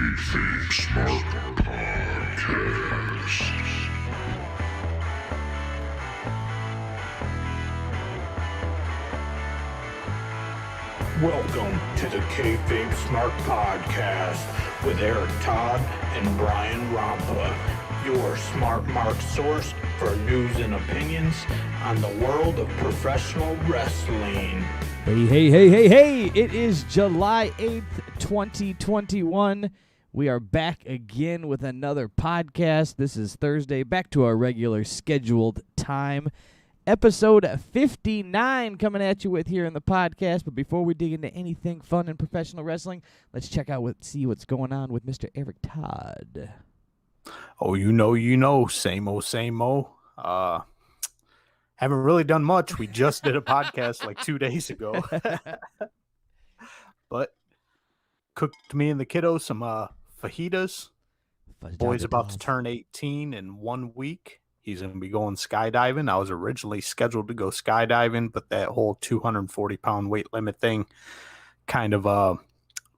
KayFabe Smark Podcast. Welcome to the KayFabe Smark Podcast with Eric Todd and Brian Rampa, your Smart Mark source for news and opinions on the world of professional wrestling. Hey, it is July 8th, 2021. We are back again with another podcast. This is Thursday, back to our regular scheduled time. Episode 59 coming at you with here in the podcast. But before we dig into anything fun in professional wrestling, let's check out see what's going on with Mr. Eric Todd. Oh, you know, same old. Haven't really done much. We just did a podcast like 2 days ago. But cooked me and the kiddos some fajitas. Boy's about to turn 18 in 1 week. He's going to be going skydiving. I was originally scheduled to go skydiving, but that whole 240-pound weight limit thing kind of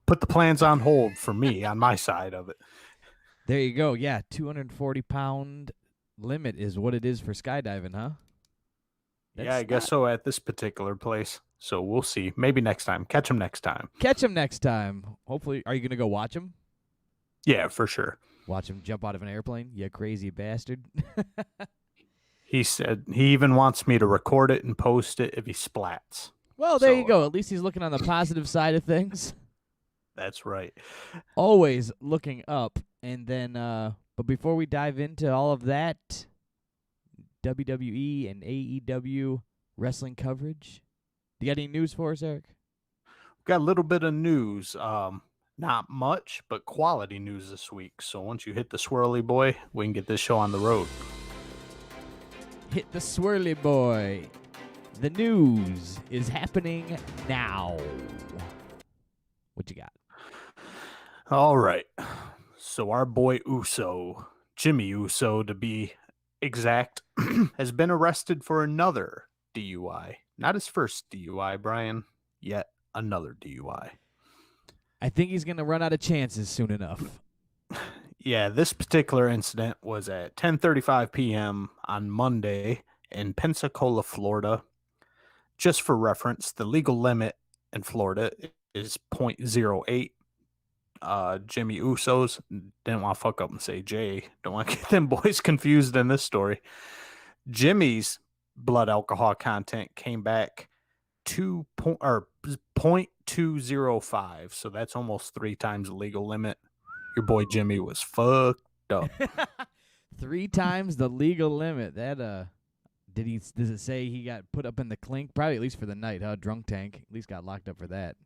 put the plans on hold for me on my side of it. There you go. Yeah, 240-pound limit is what it is for skydiving, huh? Yeah, I guess so at this particular place. So we'll see. Maybe next time. Catch him next time. Hopefully. Are you going to go watch him? Yeah, for sure. Watch him jump out of an airplane? You crazy bastard. He said he even wants me to record it and post it if he splats. Well, there you go. At least he's looking on the positive side of things. That's right. Always looking up. And then, but before we dive into all of that, WWE and AEW wrestling coverage. Do you got any news for us, Eric? We've got a little bit of news. Not much, but quality news this week. So once you hit the swirly boy, we can get this show on the road. Hit the swirly boy. The news is happening now. What you got? All right. So our boy Uso, Jimmy Uso to be exact, has been arrested for another DUI. Not his first DUI, Brian, yet another DUI. I think he's going to run out of chances soon enough. Yeah, this particular incident was at 10:35 p.m. on Monday in Pensacola, Florida. Just for reference, the legal limit in Florida is .08. Jimmy Uso's, didn't want to fuck up and say Jay. Don't want to get them boys confused in this story. Jimmy's blood alcohol content came back 0.205, so that's almost 3 times the legal limit. Your boy Jimmy was fucked up. 3 times the legal limit. That does it say he got put up in the clink? Probably at least for the night, huh? Drunk tank. At least got locked up for that.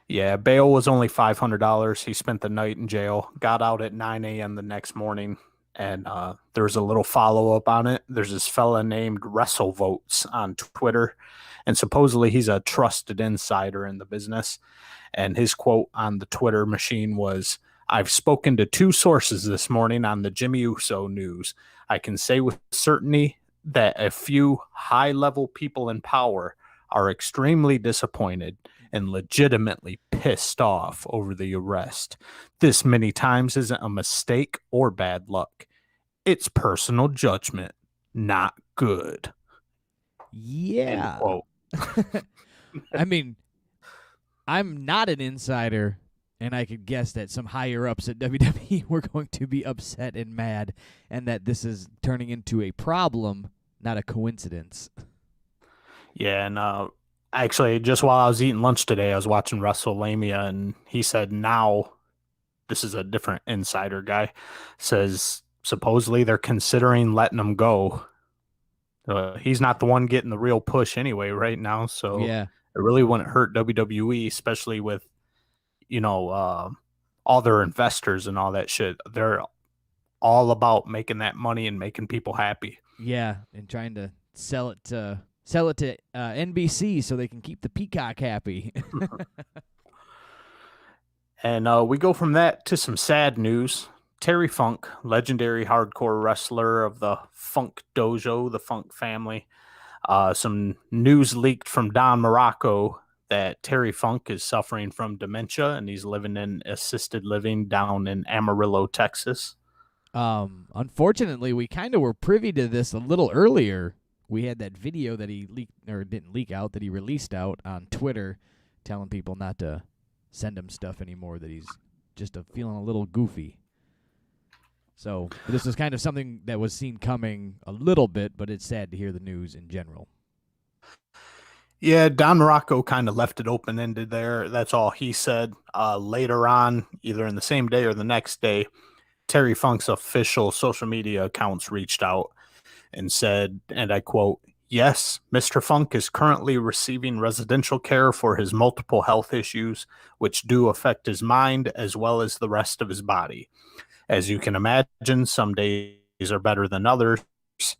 Yeah, bail was only $500. He spent the night in jail, got out at 9 a.m. the next morning, and there's a little follow-up on it. There's this fella named WrestleVotes on Twitter, and supposedly he's a trusted insider in the business. And his quote on the Twitter machine was, "I've spoken to 2 sources this morning on the Jimmy Uso news. I can say with certainty that a few high-level people in power are extremely disappointed and legitimately pissed off over the arrest. This many times isn't a mistake or bad luck. It's personal judgment. Not good." Yeah. I mean, I'm not an insider, and I could guess that some higher ups at WWE were going to be upset and mad, and that this is turning into a problem, not a coincidence. Yeah, and actually, just while I was eating lunch today, I was watching WrestleMania, and he said now, this is a different insider guy, says supposedly they're considering letting him go. He's not the one getting the real push anyway right now, so yeah, it really wouldn't hurt WWE, especially with, all their investors and all that shit. They're all about making that money and making people happy. Yeah, and trying to sell it to NBC so they can keep the Peacock happy. And we go from that to some sad news. Terry Funk, legendary hardcore wrestler of the Funk Dojo, the Funk family. Some news leaked from Don Morocco that Terry Funk is suffering from dementia and he's living in assisted living down in Amarillo, Texas. Unfortunately, we kind of were privy to this a little earlier. We had that video that he leaked, or didn't leak out, that he released out on Twitter, telling people not to send him stuff anymore, that he's just feeling a little goofy. So this was kind of something that was seen coming a little bit, but it's sad to hear the news in general. Yeah, Don Morocco kind of left it open-ended there. That's all he said. Later on, either in the same day or the next day, Terry Funk's official social media accounts reached out and said, and I quote, "Yes, Mr. Funk is currently receiving residential care for his multiple health issues, which do affect his mind as well as the rest of his body. As you can imagine, some days are better than others.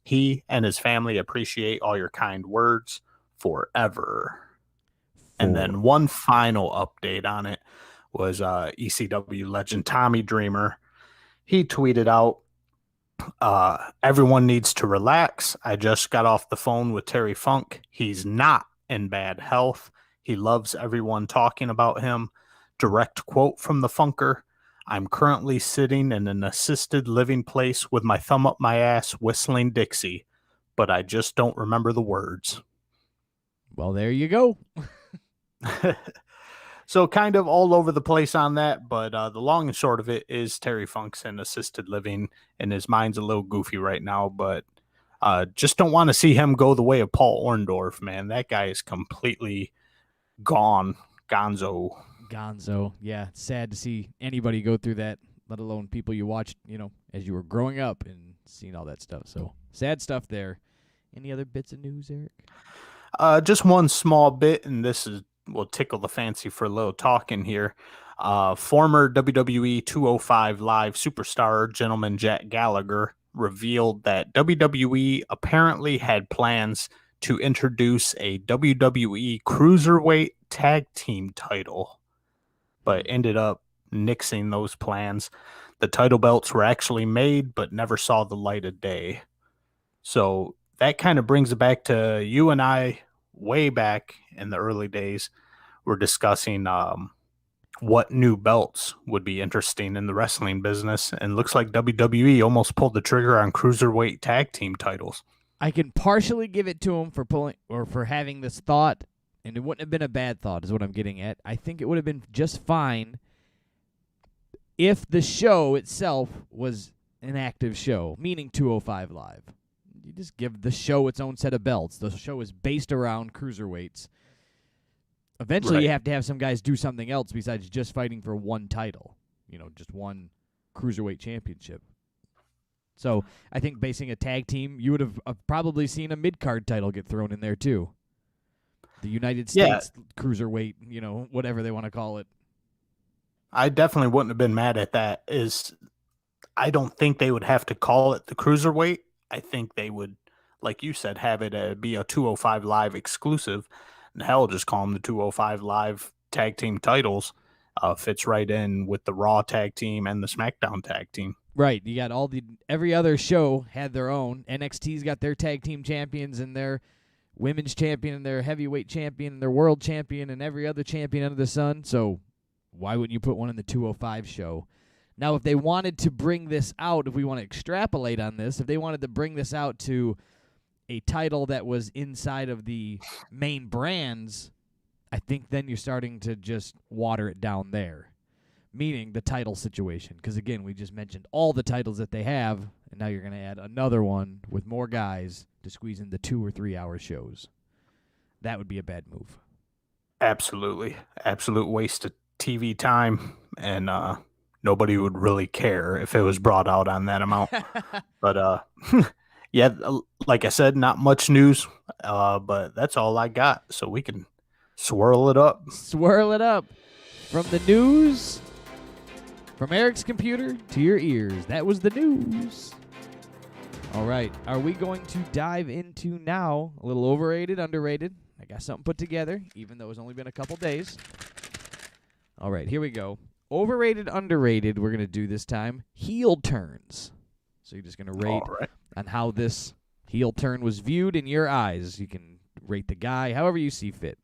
He and his family appreciate all your kind words forever." And then one final update on it was ECW legend Tommy Dreamer. He tweeted out, "Everyone needs to relax. I just got off the phone with Terry Funk. He's not in bad health. He loves everyone talking about him. Direct quote from the Funker. I'm currently sitting in an assisted living place with my thumb up my ass whistling Dixie, but I just don't remember the words." Well, there you go. So kind of all over the place on that, but the long and short of it is Terry Funk's in assisted living, and his mind's a little goofy right now, but just don't want to see him go the way of Paul Orndorff, man. That guy is completely gone. Gonzo. Yeah, it's sad to see anybody go through that, let alone people you watched, as you were growing up and seeing all that stuff. So sad stuff there. Any other bits of news, Eric? Just one small bit, and this will tickle the fancy for a little talking here. Former WWE 205 Live superstar gentleman Jack Gallagher revealed that WWE apparently had plans to introduce a WWE Cruiserweight Tag Team title, but ended up nixing those plans. The title belts were actually made, but never saw the light of day. So that kind of brings it back to you and I way back in the early days. We're discussing what new belts would be interesting in the wrestling business, and looks like WWE almost pulled the trigger on cruiserweight tag team titles. I can partially give it to him for pulling or for having this thought, and it wouldn't have been a bad thought, is what I'm getting at. I think it would have been just fine if the show itself was an active show, meaning 205 Live. You just give the show its own set of belts. The show is based around cruiserweights. Eventually, You have to have some guys do something else besides just fighting for one title, just one cruiserweight championship. So I think basing a tag team, you would have probably seen a mid-card title get thrown in there too. The United States cruiserweight, whatever they want to call it. I definitely wouldn't have been mad at that. I don't think they would have to call it the cruiserweight. I think they would, like you said, have it be a 205 Live exclusive. And hell, just call them the 205 Live tag team titles. Fits right in with the Raw tag team and the SmackDown tag team. Right. You got every other show had their own. NXT's got their tag team champions and their women's champion and their heavyweight champion and their world champion and every other champion under the sun. So why wouldn't you put one in the 205 show? Now, if they wanted to bring this out, if we want to extrapolate on this, if they wanted to bring this out to a title that was inside of the main brands, I think then you're starting to just water it down there, meaning the title situation. Because, again, we just mentioned all the titles that they have, and now you're going to add another one with more guys to squeeze in the 2 or 3 hour shows. That would be a bad move. Absolutely. Absolute waste of TV time, and nobody would really care if it was brought out on that amount. But, yeah, like I said, not much news, but that's all I got. So we can swirl it up. Swirl it up. From the news, from Eric's computer to your ears. That was the news. All right. Are we going to dive into now a little overrated, underrated? I got something put together, even though it's only been a couple days. All right, here we go. Overrated, underrated, we're going to do this time heel turns. So you're just going to rate on how this heel turn was viewed in your eyes. You can rate the guy however you see fit.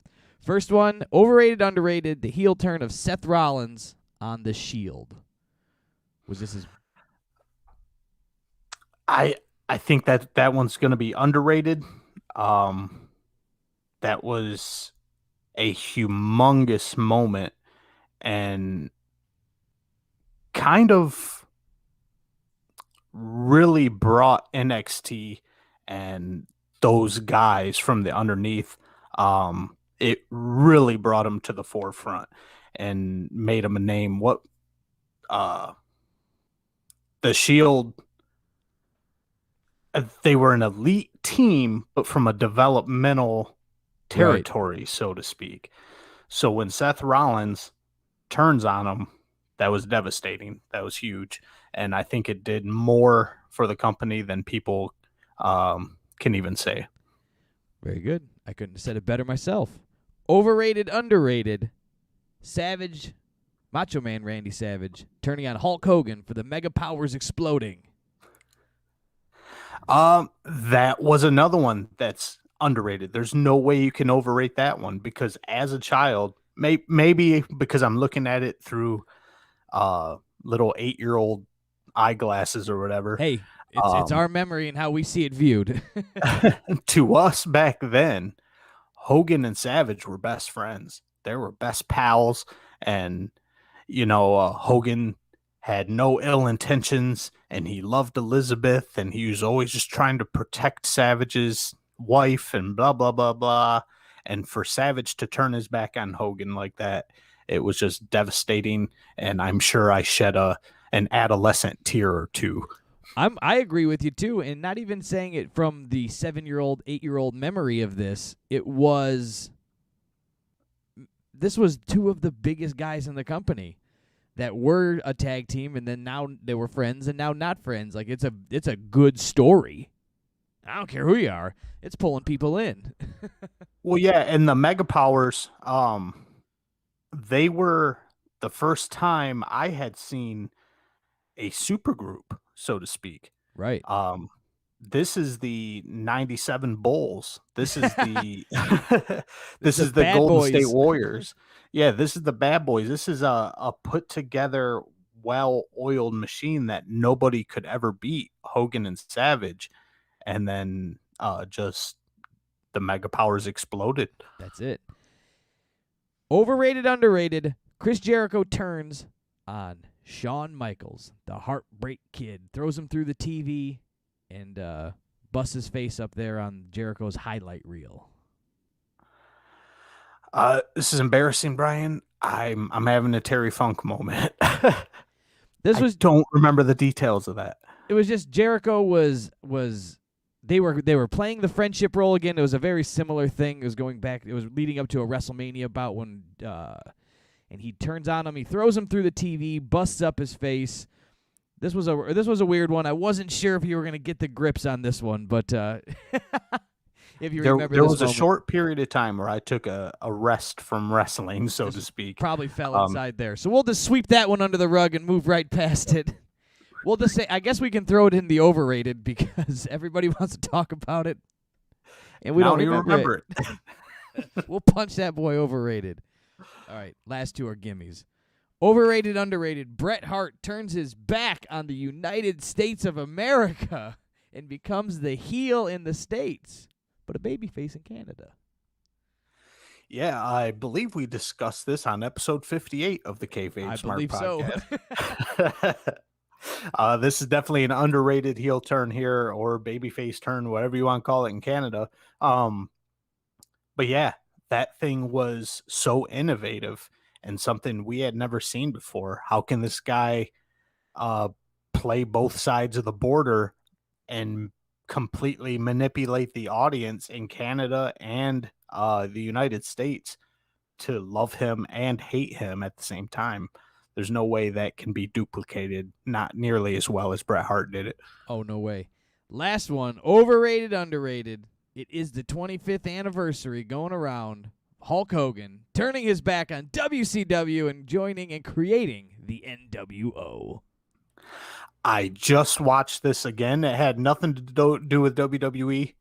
First one, overrated, underrated, the heel turn of Seth Rollins on the Shield. Was this his... I think that one's going to be underrated. That was a humongous moment and kind of really brought NXT and those guys from the underneath. It really brought them to the forefront and made them a name. The Shield, they were an elite team, but from a developmental territory, right, so to speak. So when Seth Rollins turns on them, that was devastating. That was huge. And I think it did more for the company than people can even say. Very good. I couldn't have said it better myself. Overrated, underrated, Savage, Macho Man Randy Savage, turning on Hulk Hogan for the Mega Powers exploding. That was another one that's underrated. There's no way you can overrate that one because as a child, maybe because I'm looking at it through little 8-year-old eyeglasses or whatever. Hey, it's our memory and how we see it viewed. To us back then, Hogan and Savage were best friends. They were best pals, and Hogan had no ill intentions, and he loved Elizabeth, and he was always just trying to protect Savage's wife and blah, blah, blah, blah. And for Savage to turn his back on Hogan like that, it was just devastating, and I'm sure I shed an adolescent tear or two. I agree with you, too, and not even saying it from the 7-year-old, 8-year-old memory of this. This was two of the biggest guys in the company that were a tag team, and then now they were friends, and now not friends. Like, it's a good story. I don't care who you are. It's pulling people in. Well, yeah, and the Mega Powers, they were the first time I had seen a supergroup, so to speak. Right. This is the 97 Bulls. This is the this is the Golden Boys. State Warriors. Yeah, this is the Bad Boys. This is a put together, well-oiled machine that nobody could ever beat, Hogan and Savage. And then just the Mega Powers exploded. That's it. Overrated, underrated, Chris Jericho turns on Shawn Michaels, the Heartbreak Kid, throws him through the TV and busts his face up there on Jericho's highlight reel. This is embarrassing, Brian. I'm having a Terry Funk moment. I don't remember the details of that. It was just Jericho was they were playing the friendship role again. It was a very similar thing. It was going back. It was leading up to a WrestleMania bout when and he turns on him. He throws him through the TV, busts up his face. This was a weird one. I wasn't sure if you were going to get the grips on this one, but if you remember, there was a short period of time where I took a rest from wrestling, so to speak. Probably fell inside there. So we'll just sweep that one under the rug and move right past it. We'll just say, I guess we can throw it in the overrated because everybody wants to talk about it, and we don't even remember it. We'll punch that boy overrated. All right, last two are gimmies. Overrated, underrated. Bret Hart turns his back on the United States of America and becomes the heel in the States, but a babyface in Canada. Yeah, I believe we discussed this on episode 58 of the KayFabe Smark podcast. So. This is definitely an underrated heel turn here, or babyface turn, whatever you want to call it in Canada. But yeah, that thing was so innovative and something we had never seen before. How can this guy play both sides of the border and completely manipulate the audience in Canada and the United States to love him and hate him at the same time? There's no way that can be duplicated, not nearly as well as Bret Hart did it. Oh, no way. Last one, overrated, underrated. It is the 25th anniversary going around. Hulk Hogan turning his back on WCW and joining and creating the NWO. I just watched this again. It had nothing to do with WWE.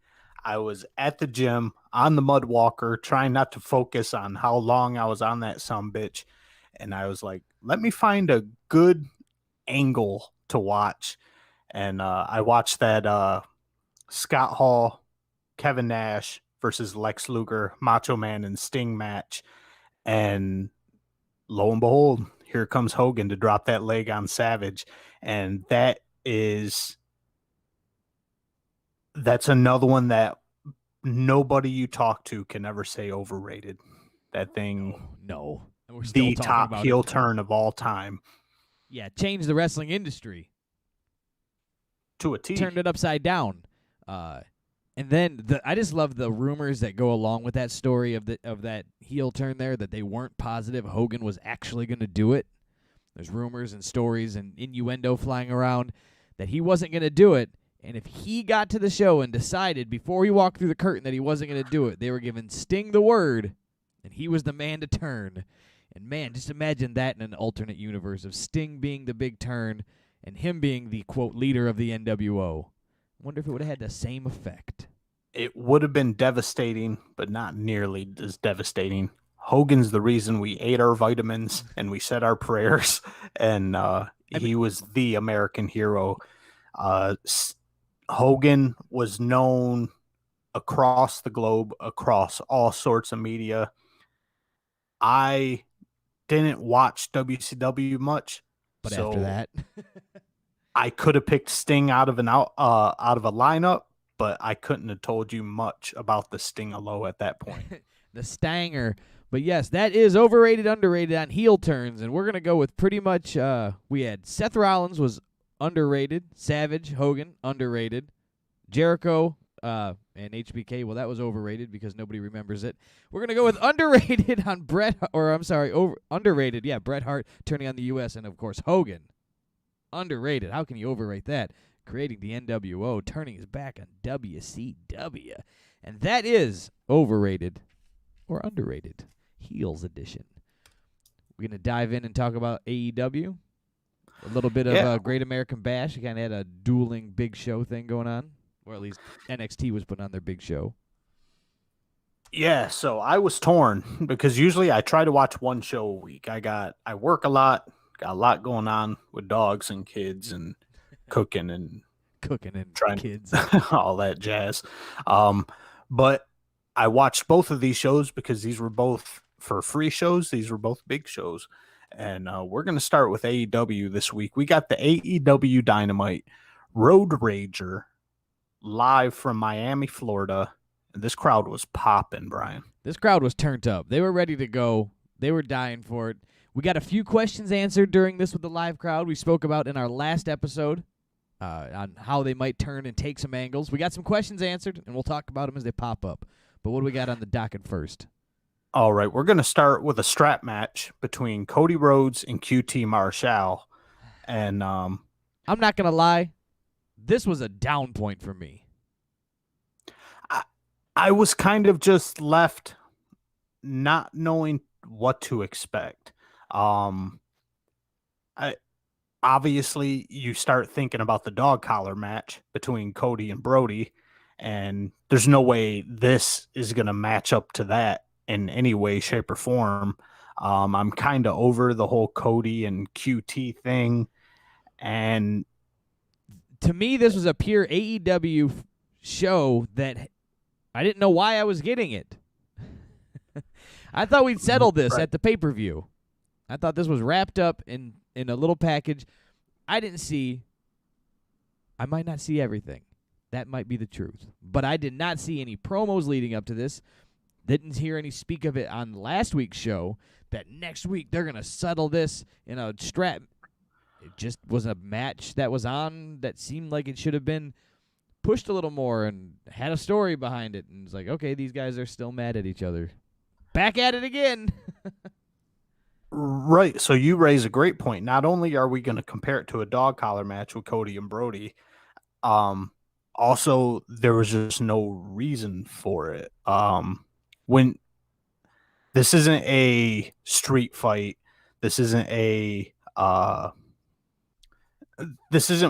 I was at the gym. on the mud walker, trying not to focus on how long I was on that sumbitch. And I was like, let me find a good angle to watch. And I watched that Scott Hall, Kevin Nash versus Lex Luger, Macho Man and Sting match. And lo and behold, here comes Hogan to drop that leg on Savage. And that's another one that nobody you talk to can ever say overrated. That thing, no. And we're still the talking top about heel it. turn of all time. Yeah, changed the wrestling industry. To a T. Turned it upside down. And then I just love the rumors that go along with that story of that heel turn there, that they weren't positive Hogan was actually going to do it. There's rumors and stories and innuendo flying around that he wasn't going to do it. And if he got to the show and decided before he walked through the curtain that he wasn't going to do it, they were giving Sting the word, and he was the man to turn. And man, just imagine that in an alternate universe of Sting being the big turn and him being the, quote, leader of the NWO. I wonder if it would have had the same effect. It would have been devastating, but not nearly as devastating. Hogan's the reason we ate our vitamins and we said our prayers, and he was the American hero. Hogan was known across the globe, across all sorts of media. I didn't watch WCW much, but so after that, I could have picked Sting out of a lineup, but I couldn't have told you much about the Sting-a-lo at that point. The Stanger. But yes, that is overrated, underrated on heel turns, and we're going to go with pretty much, we had Seth Rollins was underrated, Savage, Hogan, underrated, Jericho, and HBK, well, that was overrated because nobody remembers it. We're going to go with underrated on underrated, yeah, Bret Hart turning on the U.S., and of course, Hogan. Underrated. How can you overrate that? Creating the NWO, turning his back on WCW. And that is overrated or underrated. Heels edition. We're going to dive in and talk about AEW. A little bit of Great American Bash. You kind of had a dueling big show thing going on. Or at least NXT was putting on their big show. Yeah, so I was torn because usually I try to watch one show a week. I work a lot, got a lot going on with dogs and kids and cooking and trying kids, all that jazz. But I watched both of these shows because these were both for free shows. These were both big shows. And we're going to start with AEW this week. We got the AEW Dynamite Road Rager live from Miami, Florida. And this crowd was popping, Brian. This crowd was turned up. They were ready to go. They were dying for it. We got a few questions answered during this with the live crowd we spoke about in our last episode on how they might turn and take some angles. We got some questions answered, and we'll talk about them as they pop up. But what do we got on the docket first? All right, we're going to start with a strap match between Cody Rhodes and QT Marshall. And I'm not going to lie. This was a down point for me. I was kind of just left not knowing what to expect. Obviously, you start thinking about the dog collar match between Cody and Brody, and there's no way this is going to match up to that in any way, shape, or form. I'm kind of over the whole Cody and QT thing, and to me, this was a pure AEW show that I didn't know why I was getting it. I thought we'd settle this at the pay-per-view. I thought this was wrapped up in a little package. I might not see everything. That might be the truth. But I did not see any promos leading up to this. Didn't hear any speak of it on last week's show that next week they're going to settle this in a strap. It just was a match that was on that seemed like it should have been pushed a little more and had a story behind it. And it's like, okay, these guys are still mad at each other. Back at it again. Right. So you raise a great point. Not only are we going to compare it to a dog collar match with Cody and Brody, also there was just no reason for it. When this isn't a street fight, this isn't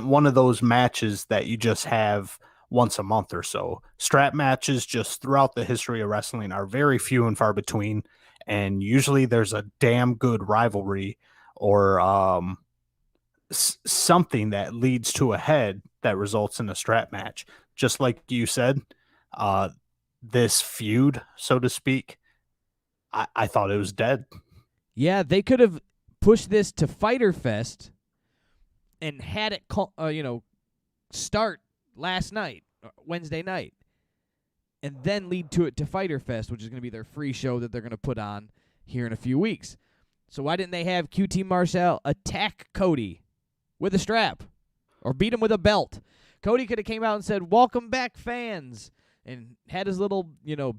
one of those matches that you just have once a month or so. Strap matches just throughout the history of wrestling are very few and far between, and usually there's a damn good rivalry or something that leads to a head that results in a strap match. Just like you said, uh, this feud, so to speak, I thought it was dead. Yeah, they could have pushed this to Fyter Fest and had it, start last night, Wednesday night, and then lead to it to Fyter Fest, which is going to be their free show that they're going to put on here in a few weeks. So why didn't they have QT Marshall attack Cody with a strap or beat him with a belt? Cody could have came out and said, "Welcome back, fans," and had his little,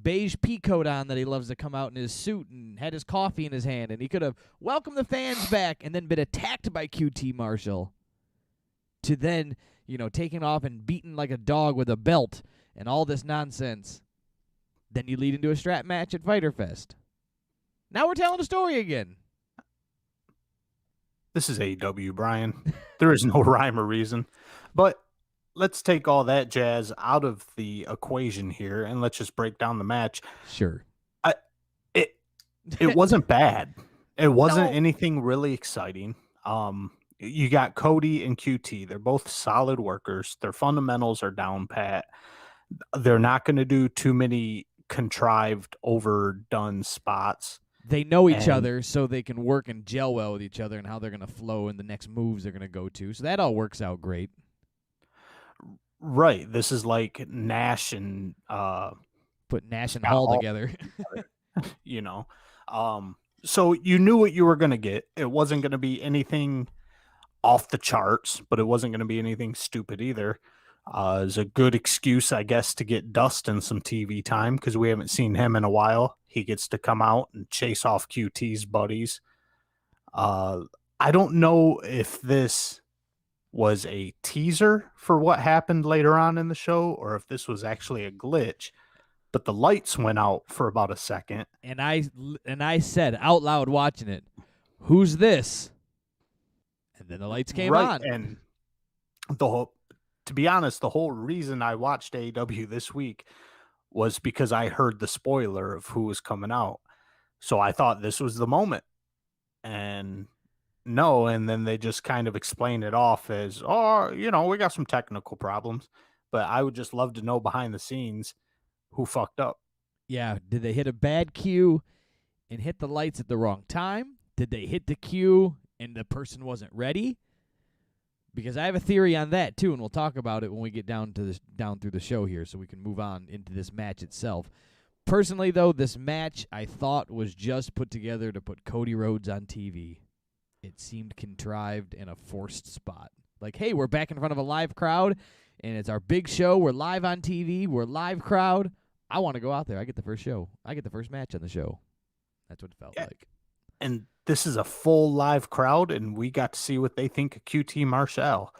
beige pea coat on that he loves to come out in his suit, and had his coffee in his hand, and he could have welcomed the fans back and then been attacked by QT Marshall to then, taken off and beaten like a dog with a belt and all this nonsense. Then you lead into a strap match at Fyter Fest. Now we're telling a story again. This is AEW, Brian. There is no rhyme or reason. But let's take all that jazz out of the equation here, and let's just break down the match. Sure. It wasn't bad. It wasn't No. anything really exciting. You got Cody and QT. They're both solid workers. Their fundamentals are down pat. They're not going to do too many contrived, overdone spots. They know each other, so they can work and gel well with each other and how they're going to flow and the next moves they're going to go to. So that all works out great. Right. This is like Nash and put Nash and Hall together. So you knew what you were going to get. It wasn't going to be anything off the charts, but it wasn't going to be anything stupid either. It's a good excuse, I guess, to get Dustin some TV time because we haven't seen him in a while. He gets to come out and chase off QT's buddies. I don't know if this was a teaser for what happened later on in the show or if this was actually a glitch, but the lights went out for about a second. And I said out loud watching it, "Who's this?" And then the lights came on. And to be honest, the whole reason I watched AEW this week was because I heard the spoiler of who was coming out. So I thought this was the moment. And no, and then they just kind of explain it off as, we got some technical problems. But I would just love to know behind the scenes who fucked up. Yeah, did they hit a bad cue and hit the lights at the wrong time? Did they hit the cue and the person wasn't ready? Because I have a theory on that too, and we'll talk about it when we get down through the show here, so we can move on into this match itself. Personally, though, this match I thought was just put together to put Cody Rhodes on TV. It seemed contrived in a forced spot. Like, hey, we're back in front of a live crowd, and it's our big show. We're live on TV. We're live crowd. I want to go out there. I get the first show. I get the first match on the show. That's what it felt like. And this is a full live crowd, and we got to see what they think of QT Marshall.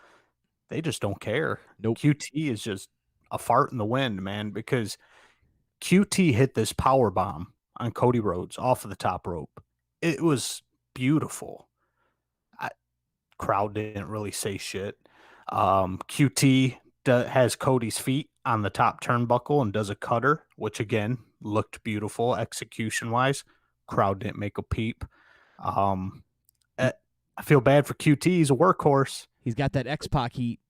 They just don't care. Nope. QT is just a fart in the wind, man, because QT hit this power bomb on Cody Rhodes off of the top rope. It was beautiful. Crowd didn't really say shit. QT has Cody's feet on the top turnbuckle and does a cutter, which again looked beautiful execution-wise. Crowd didn't make a peep. I feel bad for QT. He's a workhorse. He's got that X-Pac heat.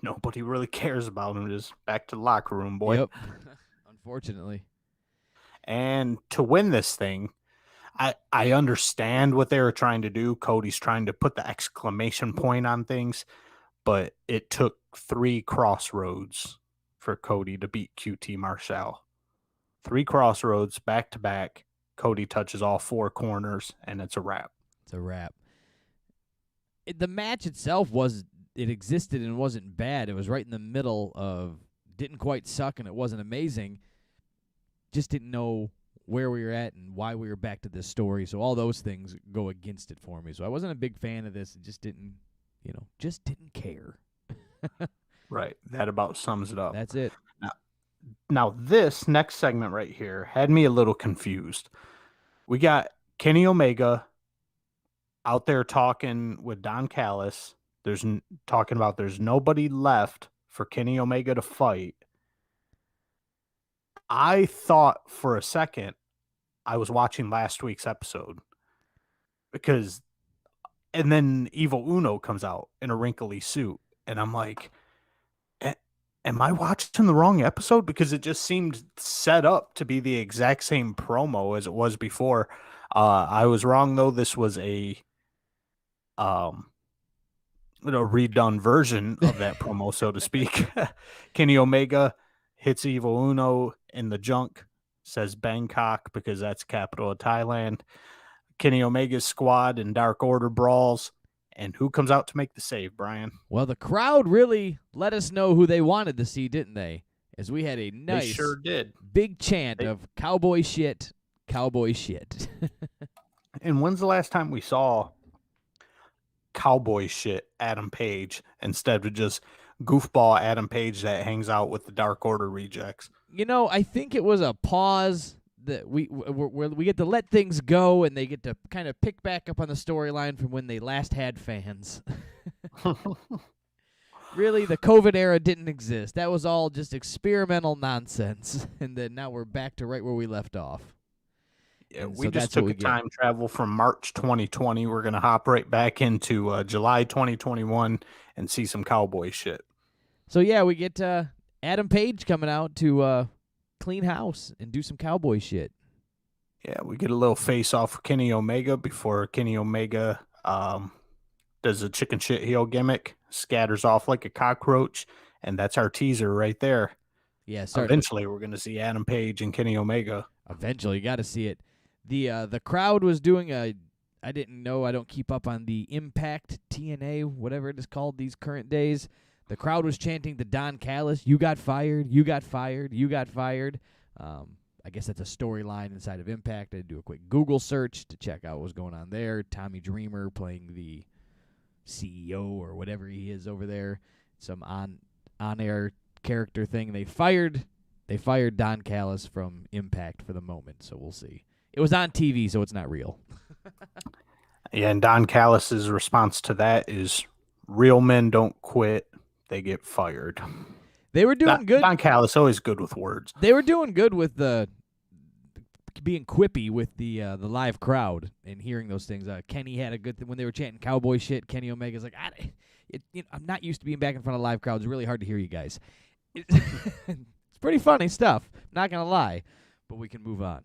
Nobody really cares about him. Just back to the locker room, boy. Yep. Unfortunately. And to win this thing, I understand what they were trying to do. Cody's trying to put the exclamation point on things, but it took 3 crossroads for Cody to beat QT Marshall. 3 crossroads back to back. Cody touches all 4 corners, and it's a wrap. It's a wrap. The match itself existed and wasn't bad. It was right in the middle of didn't quite suck and it wasn't amazing. Just didn't know where we were at and why we were back to this story. So all those things go against it for me. So I wasn't a big fan of this. It just didn't care. Right. That about sums it up. That's it. Now, this next segment right here had me a little confused. We got Kenny Omega out there talking with Don Callis. There's talking about there's nobody left for Kenny Omega to fight, I thought for a second I was watching last week's episode because, and then Evil Uno comes out in a wrinkly suit, and I'm like, am I watching the wrong episode? Because it just seemed set up to be the exact same promo as it was before. I was wrong though. This was um redone version of that promo, so to speak. Kenny Omega hits Evil Uno in the junk, says Bangkok because that's capital of Thailand. Kenny Omega's squad and Dark Order brawls. And who comes out to make the save, Brian? Well, the crowd really let us know who they wanted to see, didn't they? As we had a nice, they sure did. Big chant of cowboy shit, cowboy shit. And when's the last time we saw cowboy shit Adam Page instead of just goofball Adam Page that hangs out with the Dark Order rejects? I think it was a pause that we get to let things go, and they get to kind of pick back up on the storyline from when they last had fans. Really, the COVID era didn't exist. That was all just experimental nonsense, and then now we're back to right where we left off. Yeah, we just took a time travel from March 2020. We're going to hop right back into July 2021 and see some cowboy shit. So, yeah, we get Adam Page coming out to clean house and do some cowboy shit. Yeah, we get a little face-off for Kenny Omega before Kenny Omega does a chicken shit heel gimmick, scatters off like a cockroach, and that's our teaser right there. Yeah, eventually we're going to see Adam Page and Kenny Omega. Eventually, you got to see it. The crowd was doing I didn't know, I don't keep up on the Impact TNA, whatever it is called these current days. The crowd was chanting the Don Callis, "You got fired, you got fired, you got fired." I guess that's a storyline inside of Impact. I did do a quick Google search to check out what was going on there. Tommy Dreamer playing the CEO or whatever he is over there. Some on-air character thing. They fired Don Callis from Impact for the moment, so we'll see. It was on TV, so it's not real. Yeah, and Don Callis's response to that is, "Real men don't quit. They get fired." They were doing good. Don Callis always good with words. They were doing good with being quippy with the live crowd and hearing those things. Kenny had a good thing when they were chanting cowboy shit. Kenny Omega's like, I'm not used to being back in front of live crowds. It's really hard to hear you guys. It's pretty funny stuff. Not gonna lie, but we can move on.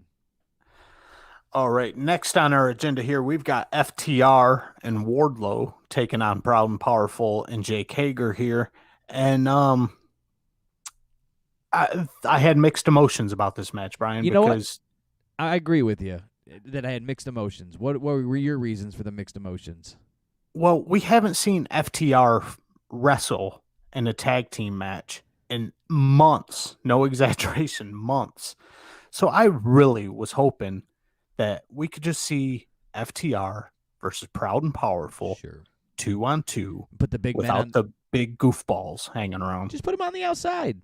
All right, next on our agenda here, we've got FTR and Wardlow taking on Proud and Powerful and Jake Hager here. And I had mixed emotions about this match, Brian. You know what? I agree with you that I had mixed emotions. What were your reasons for the mixed emotions? Well, we haven't seen FTR wrestle in a tag team match in months. No exaggeration, months. So I really was hoping that we could just see FTR versus Proud and Powerful, sure, 2-on-2, put the big without the big goofballs hanging around. Just put them on the outside.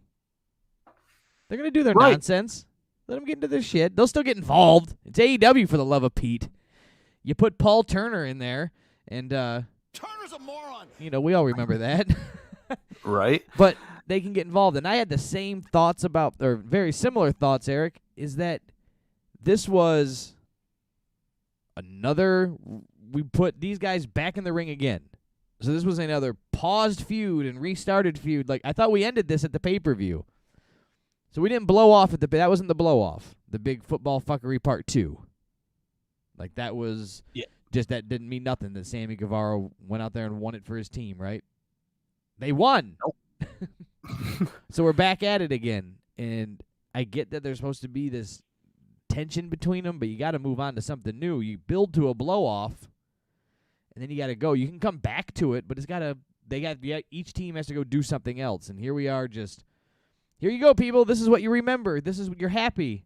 They're gonna do their nonsense. Let them get into their shit. They'll still get involved. It's AEW, for the love of Pete. You put Paul Turner in there, and Turner's a moron. We all remember that. Right. But they can get involved. And I had the same thoughts or very similar thoughts, Eric, is that this was we put these guys back in the ring again. So this was another paused feud and restarted feud. Like, I thought we ended this at the pay-per-view. So we didn't blow off that wasn't the blow-off. The big football fuckery part 2. Like, that was just, that didn't mean nothing that Sammy Guevara went out there and won it for his team, right? They won. Nope. So we're back at it again. And I get that there's supposed to be this tension between them, but you got to move on to something new. You build to a blow-off, and then you got to go. You can come back to it, but each team has to go do something else. And here we are just, here you go, people. This is what you remember. This is what you're happy.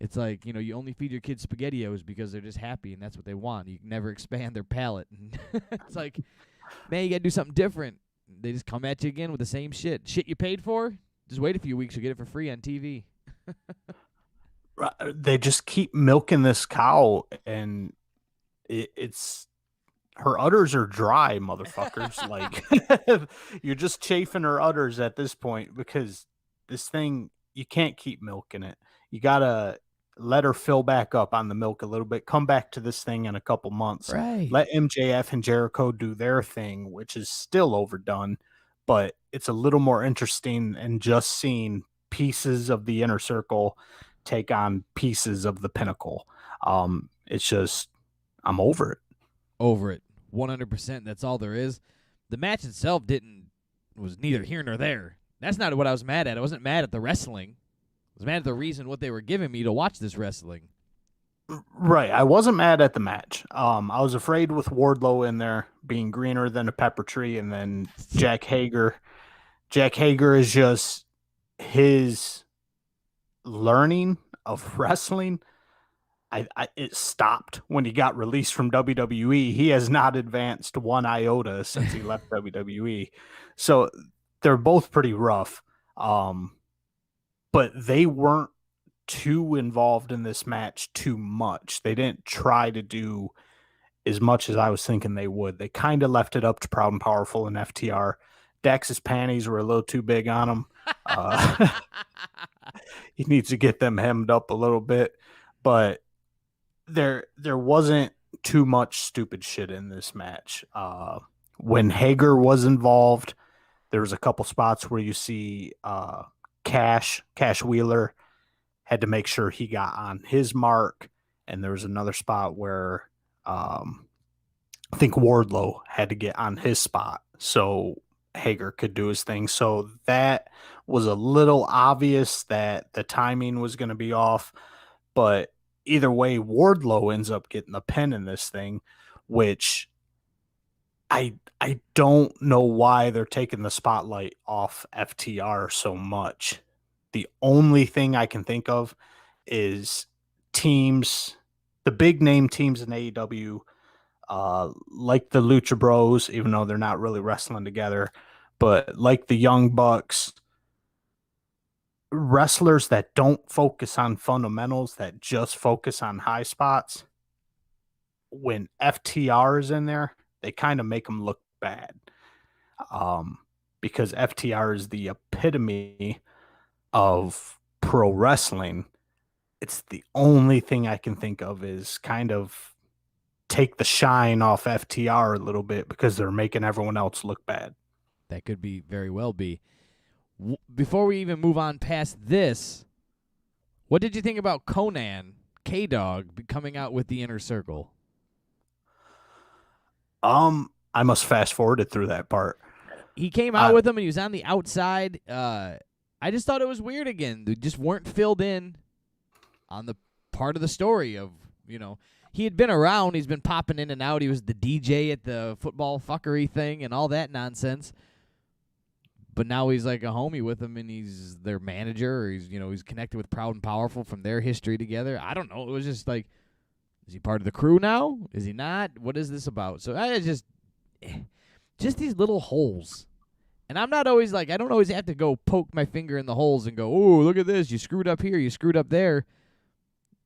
It's like, you only feed your kids SpaghettiOs because they're just happy and that's what they want. You can never expand their palate. And it's like, man, you got to do something different. They just come at you again with the same shit. Shit you paid for? Just wait a few weeks. You'll get it for free on TV. They just keep milking this cow, and it's her udders are dry, motherfuckers. Like you're just chafing her udders at this point because this thing you can't keep milking it. You gotta let her fill back up on the milk a little bit. Come back to this thing in a couple months. Right. Let MJF and Jericho do their thing, which is still overdone, but it's a little more interesting and just seeing pieces of the inner circle take on pieces of the pinnacle. It's just I'm over it. Over it. 100%. That's all there is. The match itself was neither here nor there. That's not what I was mad at. I wasn't mad at the wrestling. I was mad at the reason what they were giving me to watch this wrestling. Right. I wasn't mad at the match. I was afraid with Wardlow in there being greener than a pepper tree, and then Jack Hager. Jack Hager is just his learning of wrestling. It stopped when he got released from WWE. He has not advanced one iota since he left WWE. So they're both pretty rough. But they weren't too involved in this match too much. They didn't try to do as much as I was thinking they would. They kind of left it up to Proud and Powerful and FTR. Dax's panties were a little too big on him. He needs to get them hemmed up a little bit. But there wasn't too much stupid shit in this match. When Hager was involved, there was a couple spots where you see Cash Wheeler had to make sure he got on his mark, and there was another spot where I think Wardlow had to get on his spot so Hager could do his thing. So that was a little obvious that the timing was going to be off, but either way, Wardlow ends up getting the pin in this thing, which I don't know why they're taking the spotlight off FTR so much. The only thing I can think of is teams, the big name teams in AEW, like the Lucha Bros, even though they're not really wrestling together, but like the Young Bucks, wrestlers that don't focus on fundamentals, that just focus on high spots. When FTR is in there, they kind of make them look bad. Because FTR is the epitome of pro wrestling. It's the only thing I can think of is kind of take the shine off FTR a little bit because they're making everyone else look bad. That could be very well be. Before we even move on past this, what did you think about Conan, K-Dog, coming out with the Inner Circle? I must fast forwarded through that part. He came out with them and he was on the outside. I just thought it was weird again. They just weren't filled in on the part of the story of, he had been around. He's been popping in and out. He was the DJ at the football fuckery thing and all that nonsense. But now he's like a homie with them, and he's their manager, or he's connected with Proud and Powerful from their history together. I don't know. It was just like, is he part of the crew now? Is he not? What is this about? So I just these little holes. And I'm not always I don't always have to go poke my finger in the holes and go, oh, look at this. You screwed up here. You screwed up there.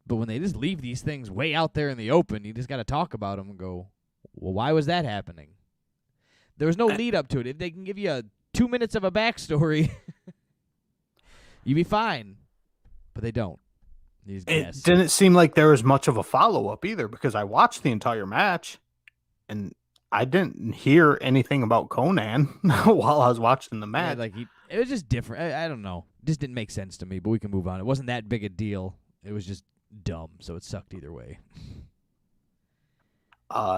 But when they just leave these things way out there in the open, you just got to talk about them and go, well, why was that happening? There was no lead up to it. If they can give you 2 minutes of a backstory, you'd be fine. But they don't. It didn't seem like there was much of a follow-up either, because I watched the entire match, and I didn't hear anything about Conan while I was watching the match. Yeah, it was just different. I don't know. It just didn't make sense to me, but we can move on. It wasn't that big a deal. It was just dumb, so it sucked either way.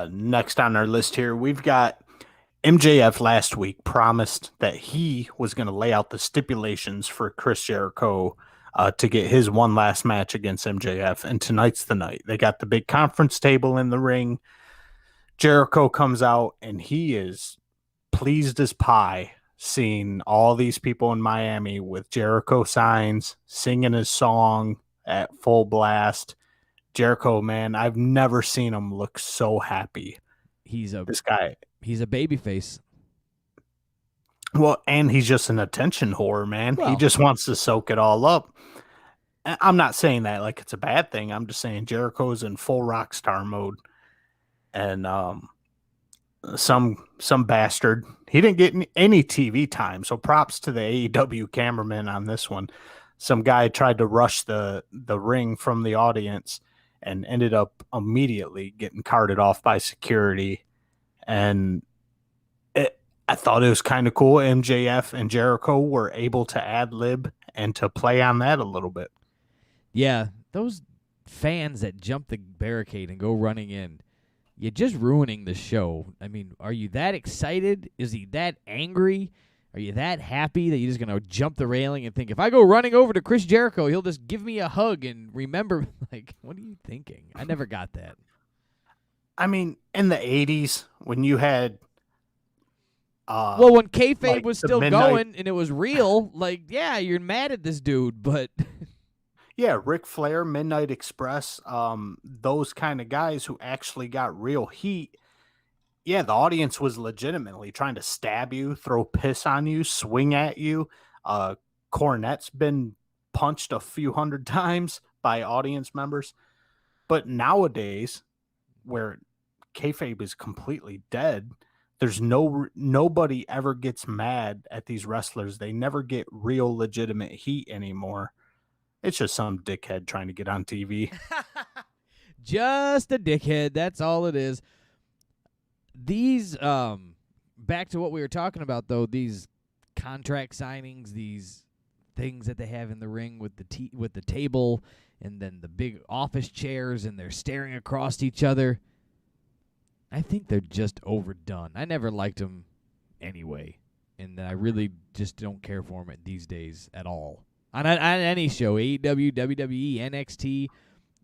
Next on our list here, we've got MJF last week promised that he was going to lay out the stipulations for Chris Jericho to get his one last match against MJF, and tonight's the night. They got the big conference table in the ring. Jericho comes out, and he is pleased as pie seeing all these people in Miami with Jericho signs, singing his song at full blast. Jericho, man, I've never seen him look so happy. This guy. He's a babyface. Well, and he's just an attention whore, man. Well, he just wants to soak it all up. I'm not saying that like it's a bad thing. I'm just saying Jericho's in full rock star mode. And some bastard. He didn't get any TV time, so props to the AEW cameraman on this one. Some guy tried to rush the ring from the audience and ended up immediately getting carted off by security. And I thought it was kind of cool. MJF and Jericho were able to ad lib and to play on that a little bit. Yeah, those fans that jump the barricade and go running in, you're just ruining the show. I mean, are you that excited? Is he that angry? Are you that happy that you're just going to jump the railing and think, if I go running over to Chris Jericho, he'll just give me a hug and remember? Like, what are you thinking? I never got that. I mean, in the 80s, when you had... well, when KayFabe like was the still midnight- going and it was real, like, yeah, you're mad at this dude, but... Yeah, Ric Flair, Midnight Express, those kind of guys who actually got real heat. Yeah, the audience was legitimately trying to stab you, throw piss on you, swing at you. Cornette's been punched a few hundred times by audience members. But nowadays, where kayfabe is completely dead, there's nobody ever gets mad at these wrestlers. They never get real legitimate heat anymore. It's just some dickhead trying to get on TV. Just a dickhead. That's all it is. These, back to what we were talking about, though, these contract signings, these things that they have in the ring with the table and then the big office chairs and they're staring across each other. I think they're just overdone. I never liked them anyway, and I really just don't care for them these days at all. On any show, AEW, WWE, NXT,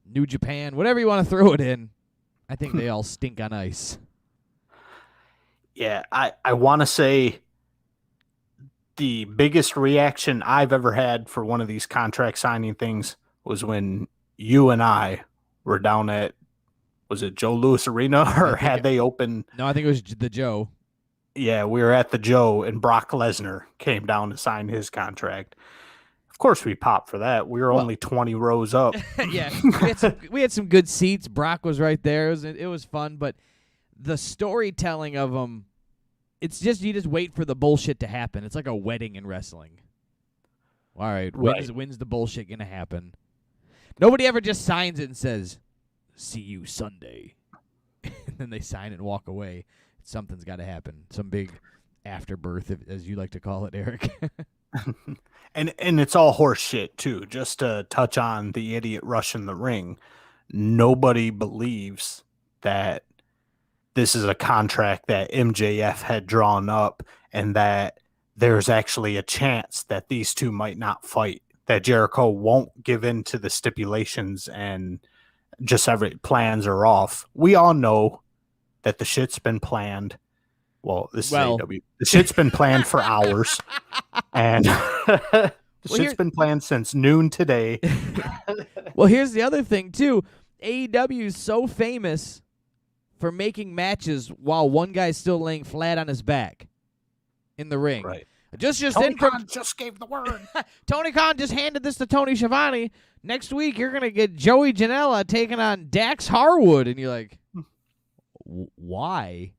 New Japan, whatever you want to throw it in, I think they all stink on ice. Yeah, I want to say the biggest reaction I've ever had for one of these contract signing things was when you and I were down at, was it Joe Louis Arena, or had they opened? No, I think it was the Joe. Yeah, we were at the Joe, and Brock Lesnar came down to sign his contract. Of course, we popped for that. We were only 20 rows up. Yeah, we had some good seats. Brock was right there. It was fun, but the storytelling of them, it's just you just wait for the bullshit to happen. It's like a wedding in wrestling. All right, when's the bullshit gonna happen? Nobody ever just signs it and says, "See you Sunday," and then they sign it and walk away. Something's got to happen. Some big afterbirth, as you like to call it, Eric. And it's all horse shit too. Just to touch on the idiot rush in the ring, nobody believes that this is a contract that MJF had drawn up and that there's actually a chance that these two might not fight, that Jericho won't give in to the stipulations and just every plans are off. We all know that the shit's been planned. Well, this is AEW. The shit's been planned for hours. And the shit's been planned since noon today. Well, here's the other thing, too. AEW is so famous for making matches while one guy's still laying flat on his back in the ring. Right. Tony Khan just gave the word. Tony Khan just handed this to Tony Schiavone. Next week, you're going to get Joey Janela taking on Dax Harwood. And you're like, why?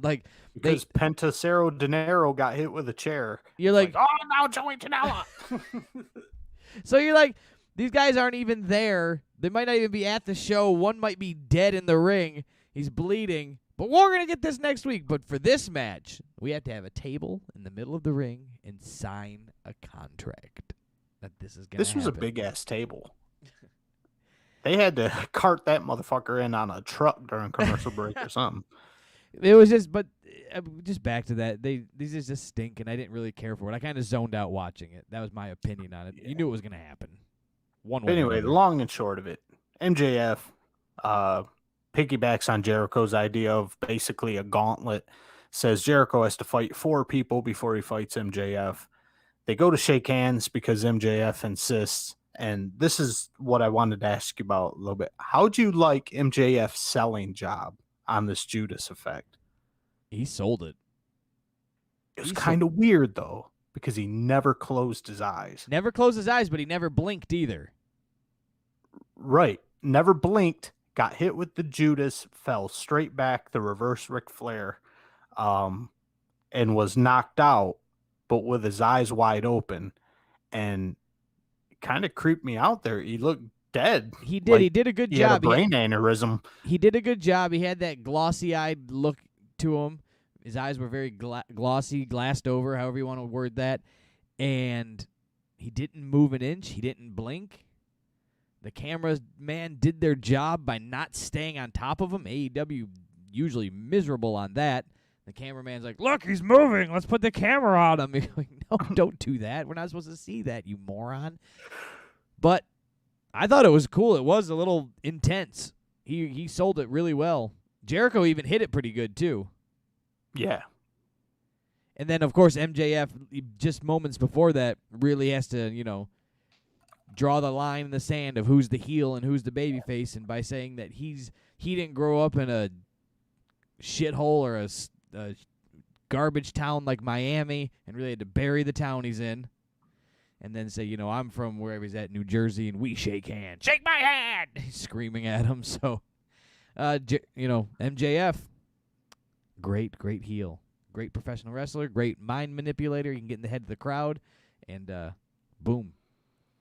Like, because Pentacero Dinero got hit with a chair. You're like, oh, now Joey Janela. So you're like, these guys aren't even there. They might not even be at the show. One might be dead in the ring. He's bleeding. But we're going to get this next week. But for this match, we have to have a table in the middle of the ring and sign a contract that this is going to happen. This was a big-ass table. They had to cart that motherfucker in on a truck during commercial break or something. It was just, but just back to that. These just stink, and I didn't really care for it. I kind of zoned out watching it. That was my opinion on it. Yeah. You knew it was going to happen. Anyway, the long and short of it, MJF piggybacks on Jericho's idea of basically a gauntlet. Says Jericho has to fight 4 people before he fights MJF. They go to shake hands because MJF insists. And this is what I wanted to ask you about a little bit. How'd you like MJF's selling job on this Judas effect? He sold it. It was kind of weird, though, because he never closed his eyes. Never closed his eyes, but he never blinked either. Right. Never blinked, got hit with the Judas, fell straight back, the reverse Ric Flair, and was knocked out, but with his eyes wide open, and kind of creeped me out there. He looked dead. He did. He did a good He had a job. brain aneurysm. He did a good job. He had that glossy-eyed look to him. His eyes were very glossy, glassed over, however you want to word that. And he didn't move an inch. He didn't blink. The cameraman did their job by not staying on top of him. AEW usually miserable on that. The cameraman's like, look, he's moving. Let's put the camera on him. You're like, no, don't do that. We're not supposed to see that, you moron. But I thought it was cool. It was a little intense. He sold it really well. Jericho even hit it pretty good, too. Yeah. And then, of course, MJF, just moments before that, really has to, draw the line in the sand of who's the heel and who's the babyface. And by saying that he didn't grow up in a shithole or a garbage town like Miami and really had to bury the town he's in. And then say, I'm from wherever he's at, New Jersey, and we shake hands. Shake my hand! He's screaming at him. So, MJF, great heel. Great professional wrestler, great mind manipulator. He can get in the head of the crowd, and boom,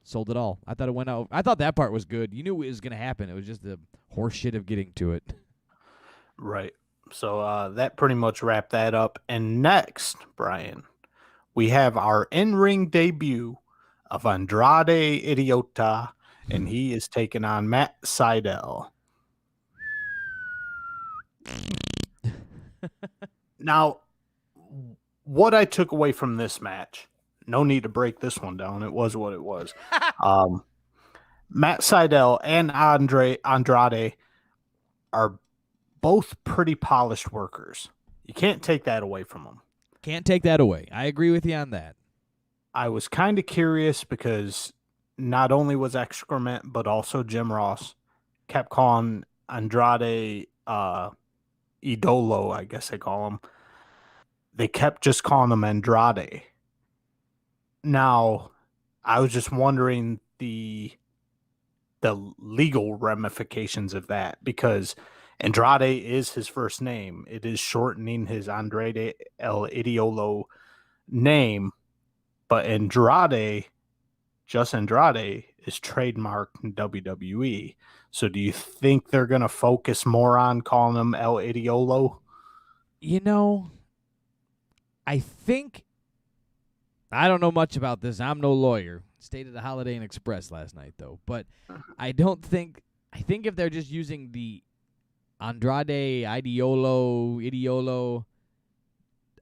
sold it all. I thought it went out. I thought that part was good. You knew it was going to happen. It was just the horse shit of getting to it. Right. So that pretty much wrapped that up. And next, Brian, we have our in-ring debut of Andrade Idiota, and he is taking on Matt Sydal. Now, what I took away from this match, no need to break this one down. It was what it was. Matt Sydal and Andrade are both pretty polished workers. You can't take that away from them. Can't take that away. I agree with you on that. I was kind of curious because not only was Excrement, but also Jim Ross kept calling Andrade Idolo, I guess they call him. They kept just calling him Andrade. Now, I was just wondering the legal ramifications of that, because Andrade is his first name. It is shortening his Andrade El Idolo name, but Andrade, just Andrade, is trademarked in WWE. So do you think they're going to focus more on calling him El Idolo? I don't know much about this. I'm no lawyer. Stayed at the Holiday Inn Express last night, though. But I think if they're just using the Andrade Idiolo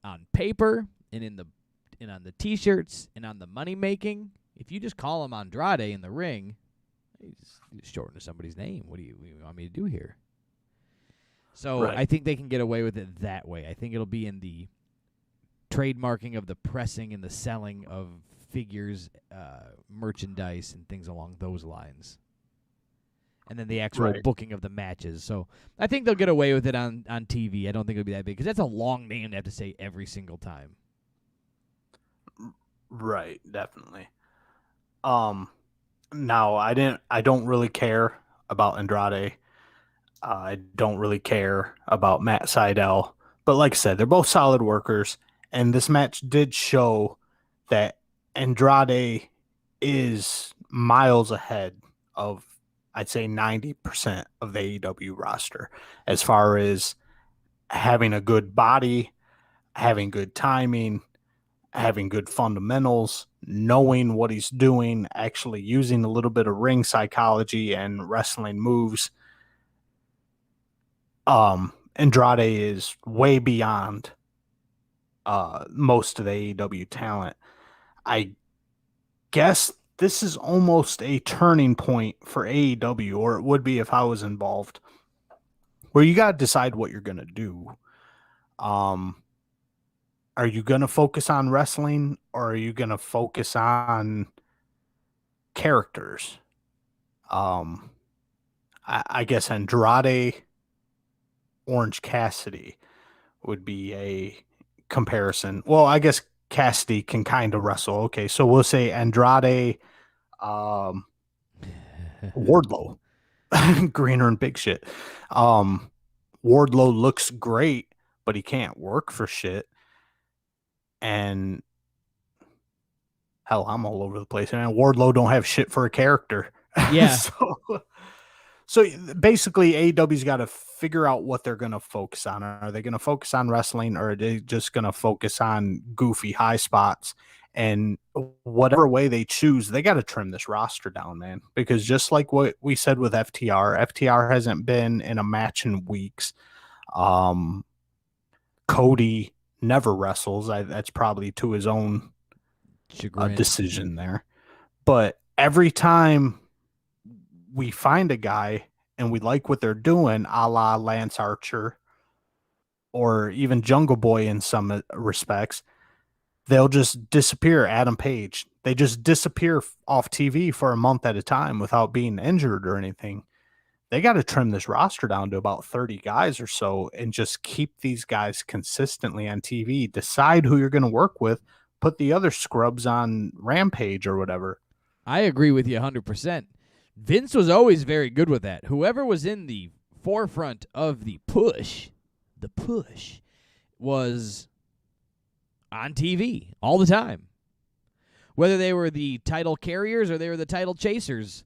on paper and on the T-shirts and on the money making, if you just call him Andrade in the ring, he's shortening somebody's name. What do you want me to do here? So right. I think they can get away with it that way. I think it'll be in the trademarking of the pressing and the selling of figures, merchandise, and things along those lines. And then the actual booking of the matches. So I think they'll get away with it on TV. I don't think it'll be that big, because that's a long name to have to say every single time. Right, definitely. Now, I don't really care about Andrade. I don't really care about Matt Sydal. But like I said, they're both solid workers. And this match did show that Andrade is miles ahead of, I'd say, 90% of the AEW roster as far as having a good body, having good timing, having good fundamentals, knowing what he's doing, actually using a little bit of ring psychology and wrestling moves. Andrade is way beyond most of the AEW talent. I guess this is almost a turning point for AEW, or it would be if I was involved, where you got to decide what you're going to do. Are you going to focus on wrestling, or are you going to focus on characters? I guess Andrade, Orange Cassidy would be a comparison. Well, I guess Cassidy can kind of wrestle. Okay, so we'll say Andrade, Wardlow. greener and big shit. Wardlow looks great, but he can't work for shit. And hell, I'm all over the place. And Wardlow don't have shit for a character. Yeah. So basically, AEW's got to figure out what they're going to focus on. Are they going to focus on wrestling, or are they just going to focus on goofy high spots? And whatever way they choose, they got to trim this roster down, man. Because just like what we said with FTR hasn't been in a match in weeks. Cody never wrestles. That's probably to his own decision there. But every time we find a guy and we like what they're doing, a la Lance Archer or even Jungle Boy in some respects, they'll just disappear. Adam Page, they just disappear off TV for a month at a time without being injured or anything. They got to trim this roster down to about 30 guys or so and just keep these guys consistently on TV. Decide who you're going to work with. Put the other scrubs on Rampage or whatever. I agree with you 100%. Vince was always very good with that. Whoever was in the forefront of the push was on TV all the time. Whether they were the title carriers or they were the title chasers.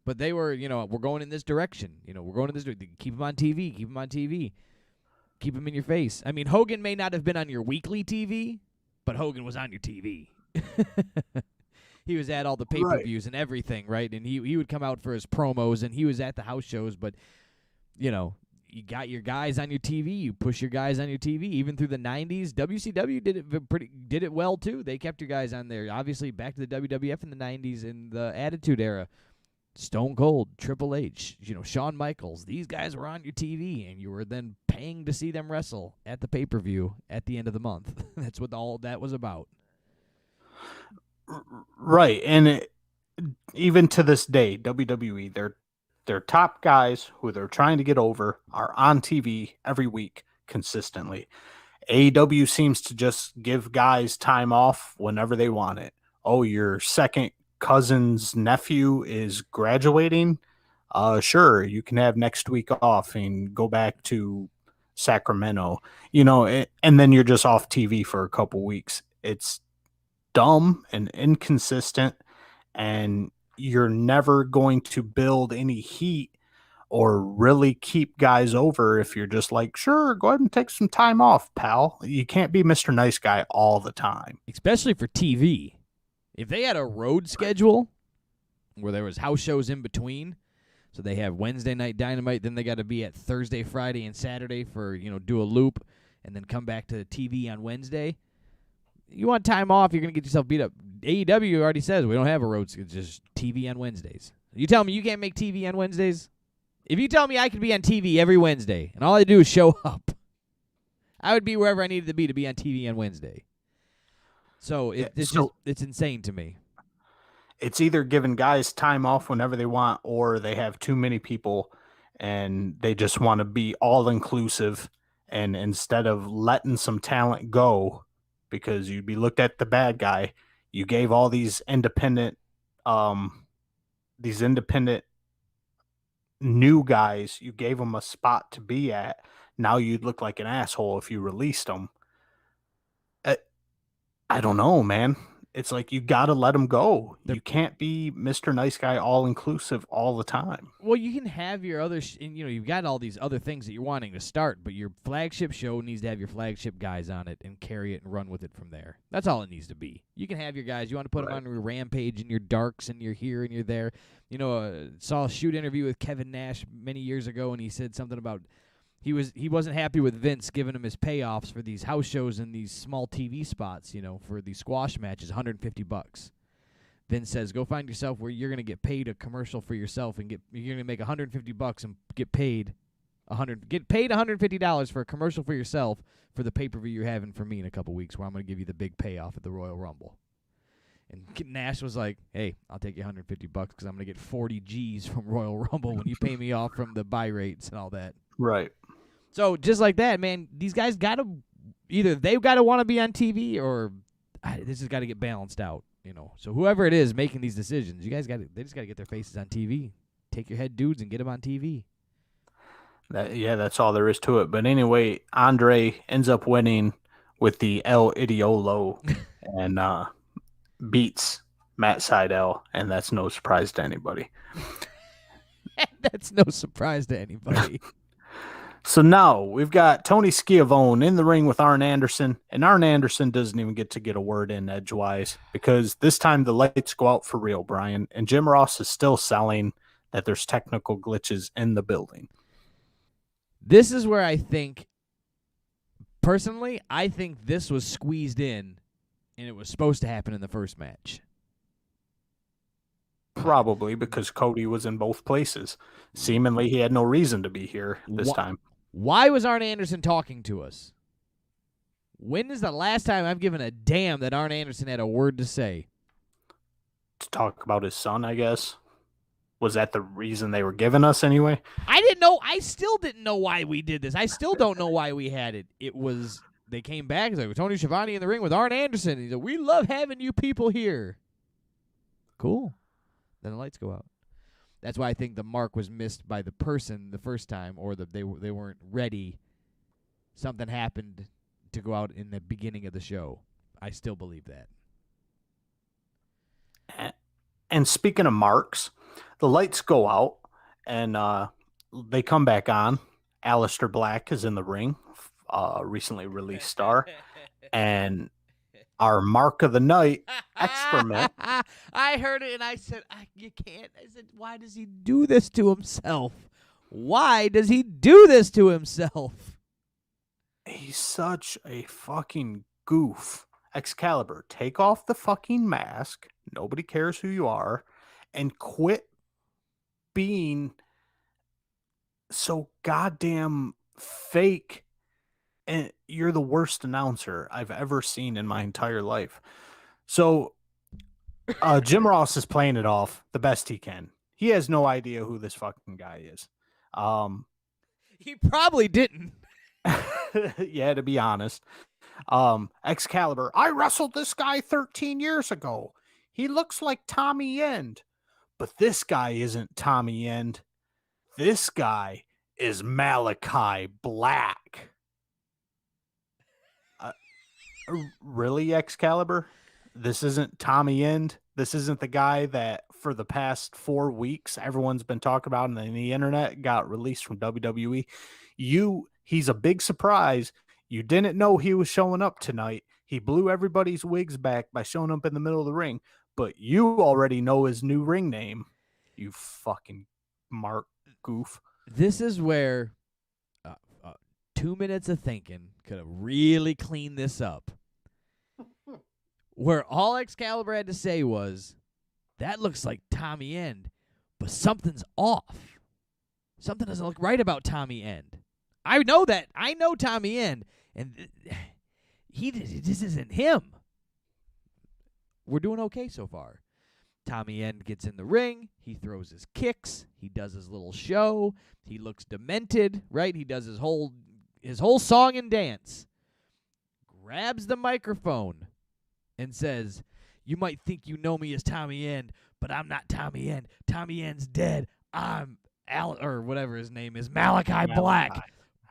But they were, we're going in this direction. We're going in this direction. Keep them on TV. Keep them on TV. Keep them in your face. I mean, Hogan may not have been on your weekly TV, but Hogan was on your TV. He was at all the pay-per-views and everything, right? And he would come out for his promos, and he was at the house shows. But, you got your guys on your TV. You push your guys on your TV. Even through the 90s, WCW did it well, too. They kept your guys on there. Obviously, back to the WWF in the 90s in the Attitude Era. Stone Cold, Triple H, Shawn Michaels. These guys were on your TV, and you were then paying to see them wrestle at the pay-per-view at the end of the month. That's what all that was about. Right, and even to this day, WWE, their top guys who they're trying to get over are on TV every week consistently. AEW seems to just give guys time off whenever they want it. Oh, your second cousin's nephew is graduating, sure, you can have next week off and go back to Sacramento, and then you're just off TV for a couple weeks. It's dumb and inconsistent, and you're never going to build any heat or really keep guys over if you're just like, sure, go ahead and take some time off, pal. You can't be Mr. Nice Guy all the time. Especially for TV. If they had a road schedule where there was house shows in between, so they have Wednesday Night Dynamite, then they got to be at Thursday, Friday, and Saturday for, do a loop, and then come back to TV on Wednesday. You want time off, you're going to get yourself beat up. AEW already says we don't have a road schedule, just TV on Wednesdays. You tell me you can't make TV on Wednesdays? If you tell me I could be on TV every Wednesday, and all I do is show up, I would be wherever I needed to be on TV on Wednesday. So it's insane to me. It's either giving guys time off whenever they want, or they have too many people and they just want to be all inclusive. And instead of letting some talent go, because you'd be looked at the bad guy, you gave all these independent new guys, you gave them a spot to be at. Now you'd look like an asshole if you released them. I don't know, man. It's like you got to let them go. You can't be Mr. Nice Guy all-inclusive all the time. Well, you can have your other you've got all these other things that you're wanting to start, but your flagship show needs to have your flagship guys on it and carry it and run with it from there. That's all it needs to be. You can have your guys. You want to put them on your Rampage and your Darks, and you're here and you're there. Saw a shoot interview with Kevin Nash many years ago, and he said something about he wasn't happy with Vince giving him his payoffs for these house shows and these small TV spots, for these squash matches, $150. Vince says, go find yourself where you're going to get paid a commercial for yourself and you're going to make $150 and get paid $150 for a commercial for yourself for the pay-per-view you're having for me in a couple weeks, where I'm going to give you the big payoff at the Royal Rumble. And Nash was like, hey, I'll take you $150 because I'm going to get 40 G's from Royal Rumble when you pay me off from the buy rates and all that. Right. So just like that, man, these guys got to either they've got to want to be on TV or this has got to get balanced out, So whoever it is making these decisions, they just got to get their faces on TV. take your head dudes and get them on TV. That's all there is to it. But anyway, Andre ends up winning with the El Idiolo and beats Matt Sydal, and that's no surprise to anybody. That's no surprise to anybody. So now we've got Tony Schiavone in the ring with Arn Anderson, and Arn Anderson doesn't even get to get a word in edgewise because this time the lights go out for real, Brian, and Jim Ross is still selling that there's technical glitches in the building. This is where I think, personally, I think this was squeezed in, and it was supposed to happen in the first match. Probably because Cody was in both places. Seemingly he had no reason to be here this time. Why was Arn Anderson talking to us? When is the last time I've given a damn that Arn Anderson had a word to say? To talk about his son, I guess. Was that the reason they were giving us anyway? I didn't know. I still didn't know why we did this. I still don't know why we had it. It was, they came back. It's like, Tony Schiavone in the ring with Arn Anderson. He said, we love having you people here. Cool. Then the lights go out. That's why I think the mark was missed by the person the first time, or they weren't ready. Something happened to go out in the beginning of the show. I still believe that. And speaking of marks, the lights go out, and they come back on. Aleister Black is in the ring, recently released star, and our mark of the night, excrement. I heard it, and I said, you can't. I said, why does he do this to himself? Why does he do this to himself? He's such a fucking goof. Excalibur, take off the fucking mask. Nobody cares who you are. And quit being so goddamn fake. And you're the worst announcer I've ever seen in my entire life. So Jim Ross is playing it off the best he can. He has no idea who this fucking guy is. He probably didn't. Yeah, to be honest. Excalibur, I wrestled this guy 13 years ago. He looks like Tommy End. But this guy isn't Tommy End. This guy is Malachi Black. Really, Excalibur? This isn't Tommy End? This isn't the guy that for the past 4 weeks everyone's been talking about and then the internet got released from WWE? He's a big surprise. You didn't know he was showing up tonight. He blew everybody's wigs back by showing up in the middle of the ring, but you already know his new ring name. You fucking Mark goof. This is where 2 minutes of thinking could have really cleaned this up. Where all Excalibur had to say was, that looks like Tommy End, but something's off. Something doesn't look right about Tommy End. I know that. I know Tommy End, and this isn't him. We're doing okay so far. Tommy End gets in the ring. He throws his kicks. He does his little show. He looks demented, right? He does his whole song and dance. Grabs the microphone and says, you might think you know me as Tommy End, but I'm not Tommy End. Tommy End's dead. I'm or whatever his name is, Malachi Black.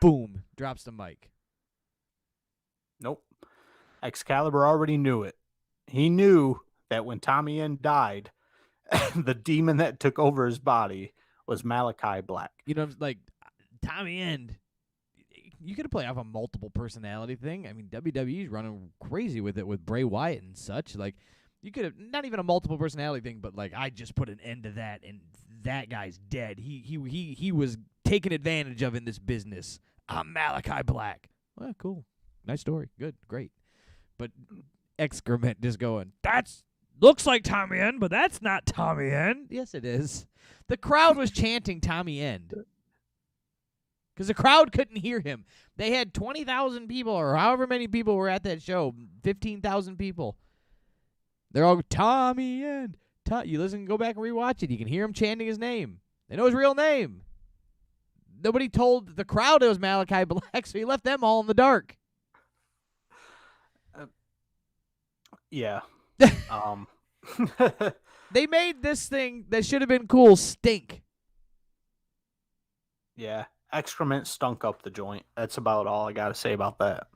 Boom. Drops the mic. Nope. Excalibur already knew it. He knew that when Tommy End died, the demon that took over his body was Malachi Black. You know, like Tommy End, you could play off a multiple personality thing. I mean, WWE's running crazy with it with Bray Wyatt and such. Like, you could have not even a multiple personality thing, but like I just put an end to that, and that guy's dead. He was taken advantage of in this business. I'm Malachi Black. Well, cool, nice story, good, great. But excrement just going, that's looks like Tommy End, but that's not Tommy End. Yes, it is. The crowd was chanting Tommy End because the crowd couldn't hear him. They had 20,000 people or however many people were at that show, 15,000 people. They're all Tommy End. You listen, go back and rewatch it. You can hear him chanting his name. They know his real name. Nobody told the crowd it was Malachi Black, so he left them all in the dark. Yeah. They made this thing that should have been cool stink. Yeah. Excrement stunk up the joint. That's about all I got to say about that.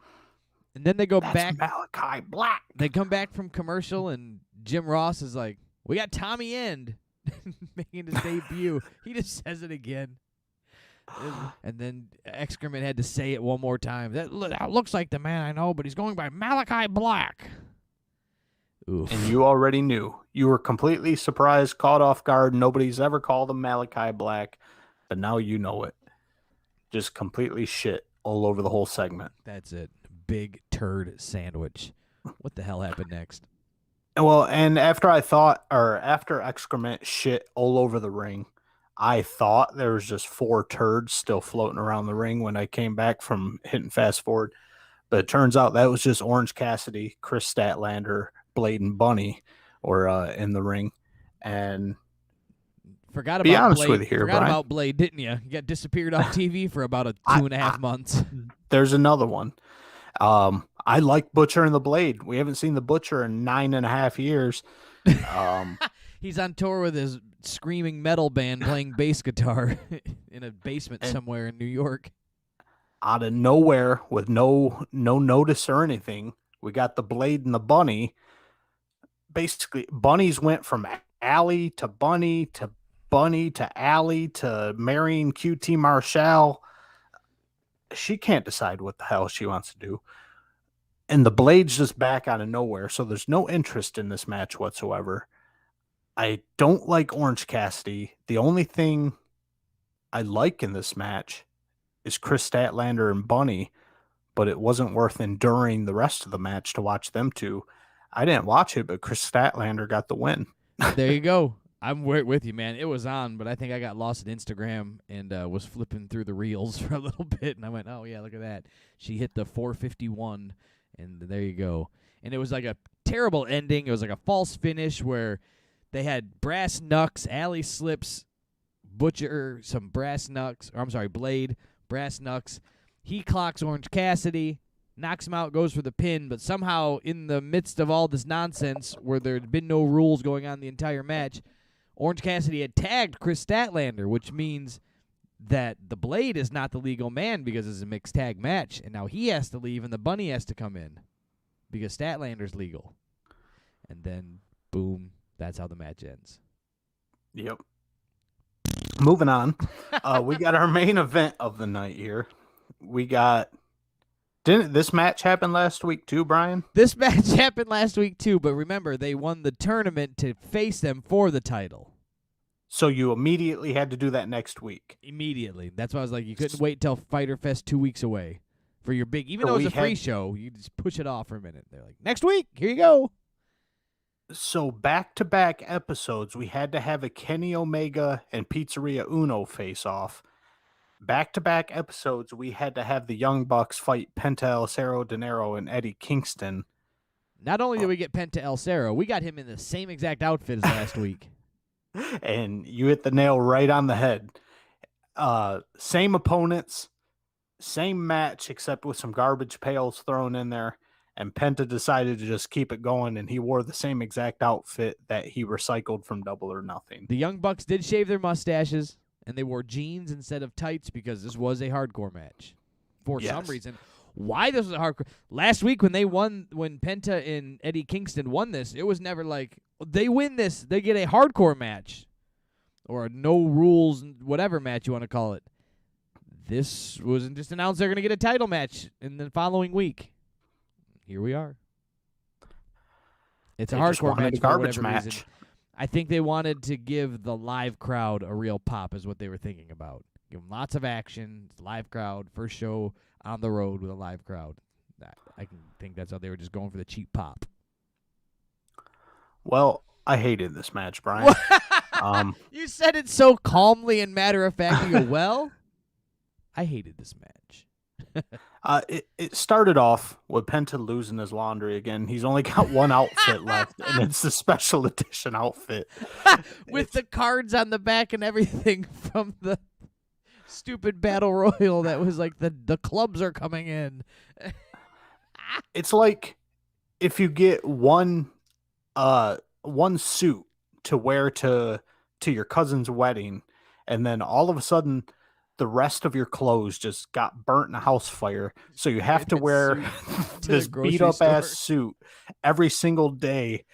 And then they go That's back. Malachi Black. They come back from commercial, and Jim Ross is like, "We got Tommy End making his debut." He just says it again. And then Excrement had to say it one more time. That looks like the man I know, but he's going by Malachi Black. Oof. And you already knew. You were completely surprised, caught off guard. Nobody's ever called him Malachi Black, but now you know it. Just completely shit all over the whole segment. That's it. Big turd sandwich. What the hell happened next? Well, and after Excrement shit all over the ring, I thought there was just 4 turds still floating around the ring when I came back from hitting fast forward. But it turns out that was just Orange Cassidy, Chris Statlander, Blade, and Bunny were in the ring. And Forgot be about honest Blade. with you here, Forgot Brian. about Blade, didn't you? You got disappeared off TV for about 2.5 months. There's another one. I like Butcher and the Blade. We haven't seen the Butcher in 9.5 years. He's on tour with his screaming metal band playing bass guitar in a basement somewhere in New York. Out of nowhere, with no notice or anything, we got the Blade and the Bunny. Basically, Bunnies went from Allie to Bunny to Bunny to Allie to marrying QT Marshall. She can't decide what the hell she wants to do. And the Blade's just back out of nowhere, so there's no interest in this match whatsoever. I don't like Orange Cassidy. The only thing I like in this match is Chris Statlander and Bunny, but it wasn't worth enduring the rest of the match to watch them two. I didn't watch it, but Chris Statlander got the win. There you go. I'm with you, man. It was on, but I think I got lost at Instagram and was flipping through the reels for a little bit, and I went, oh, yeah, look at that. She hit the 451, and there you go. And it was like a terrible ending. It was like a false finish where they had brass knucks, Allie slips, Butcher, some brass knucks, or I'm sorry, Blade, brass knucks. He clocks Orange Cassidy, knocks him out, goes for the pin, but somehow in the midst of all this nonsense where there had been no rules going on the entire match, Orange Cassidy had tagged Chris Statlander, which means that the Blade is not the legal man because it's a mixed tag match, and now he has to leave and the Bunny has to come in because Statlander's legal. And then, boom, that's how the match ends. Yep. Moving on. We got our main event of the night here. Didn't this match happen last week too, Brian? This match happened last week too, but remember, they won the tournament to face them for the title. So you immediately had to do that next week. Immediately. That's why I was like, you couldn't wait till Fyter Fest 2 weeks away for your big, even though it was a free show, you just push it off for a minute. They're like, next week, here you go. So back-to-back episodes, we had to have a Kenny Omega and Pizzeria Uno face-off. Back-to-back episodes, we had to have the Young Bucks fight Penta El Cerro Dinero and Eddie Kingston. Not only did we get Penta El Cerro, we got him in the same exact outfit as last week. And you hit the nail right on the head. Same opponents, same match, except with some garbage pails thrown in there. And Penta decided to just keep it going, and he wore the same exact outfit that he recycled from Double or Nothing. The Young Bucks did shave their mustaches, and they wore jeans instead of tights because this was a hardcore match. For some reason. Why this was a hardcore... Last week when Penta and Eddie Kingston won this, it was never like, they win this, they get a hardcore match. Or a no-rules, whatever match you want to call it. This wasn't just announced they're going to get a title match in the following week. Here we are. It's a hardcore match. Garbage match. Reason. I think they wanted to give the live crowd a real pop, is what they were thinking about. Give them lots of action, live crowd, first show on the road with a live crowd. I think that's how they were just going for the cheap pop. Well, I hated this match, Brian. You said it so calmly and matter-of-factly. Well, I hated this match. It started off with Penta losing his laundry again. He's only got one outfit left, and it's the special edition outfit. With the cards on the back and everything from the stupid battle royal that was like the clubs are coming in. It's like if you get one suit to wear to your cousin's wedding, and then all of a sudden the rest of your clothes just got burnt in a house fire. So you have to that wear suit to this the grocery beat up ass store. suit every single day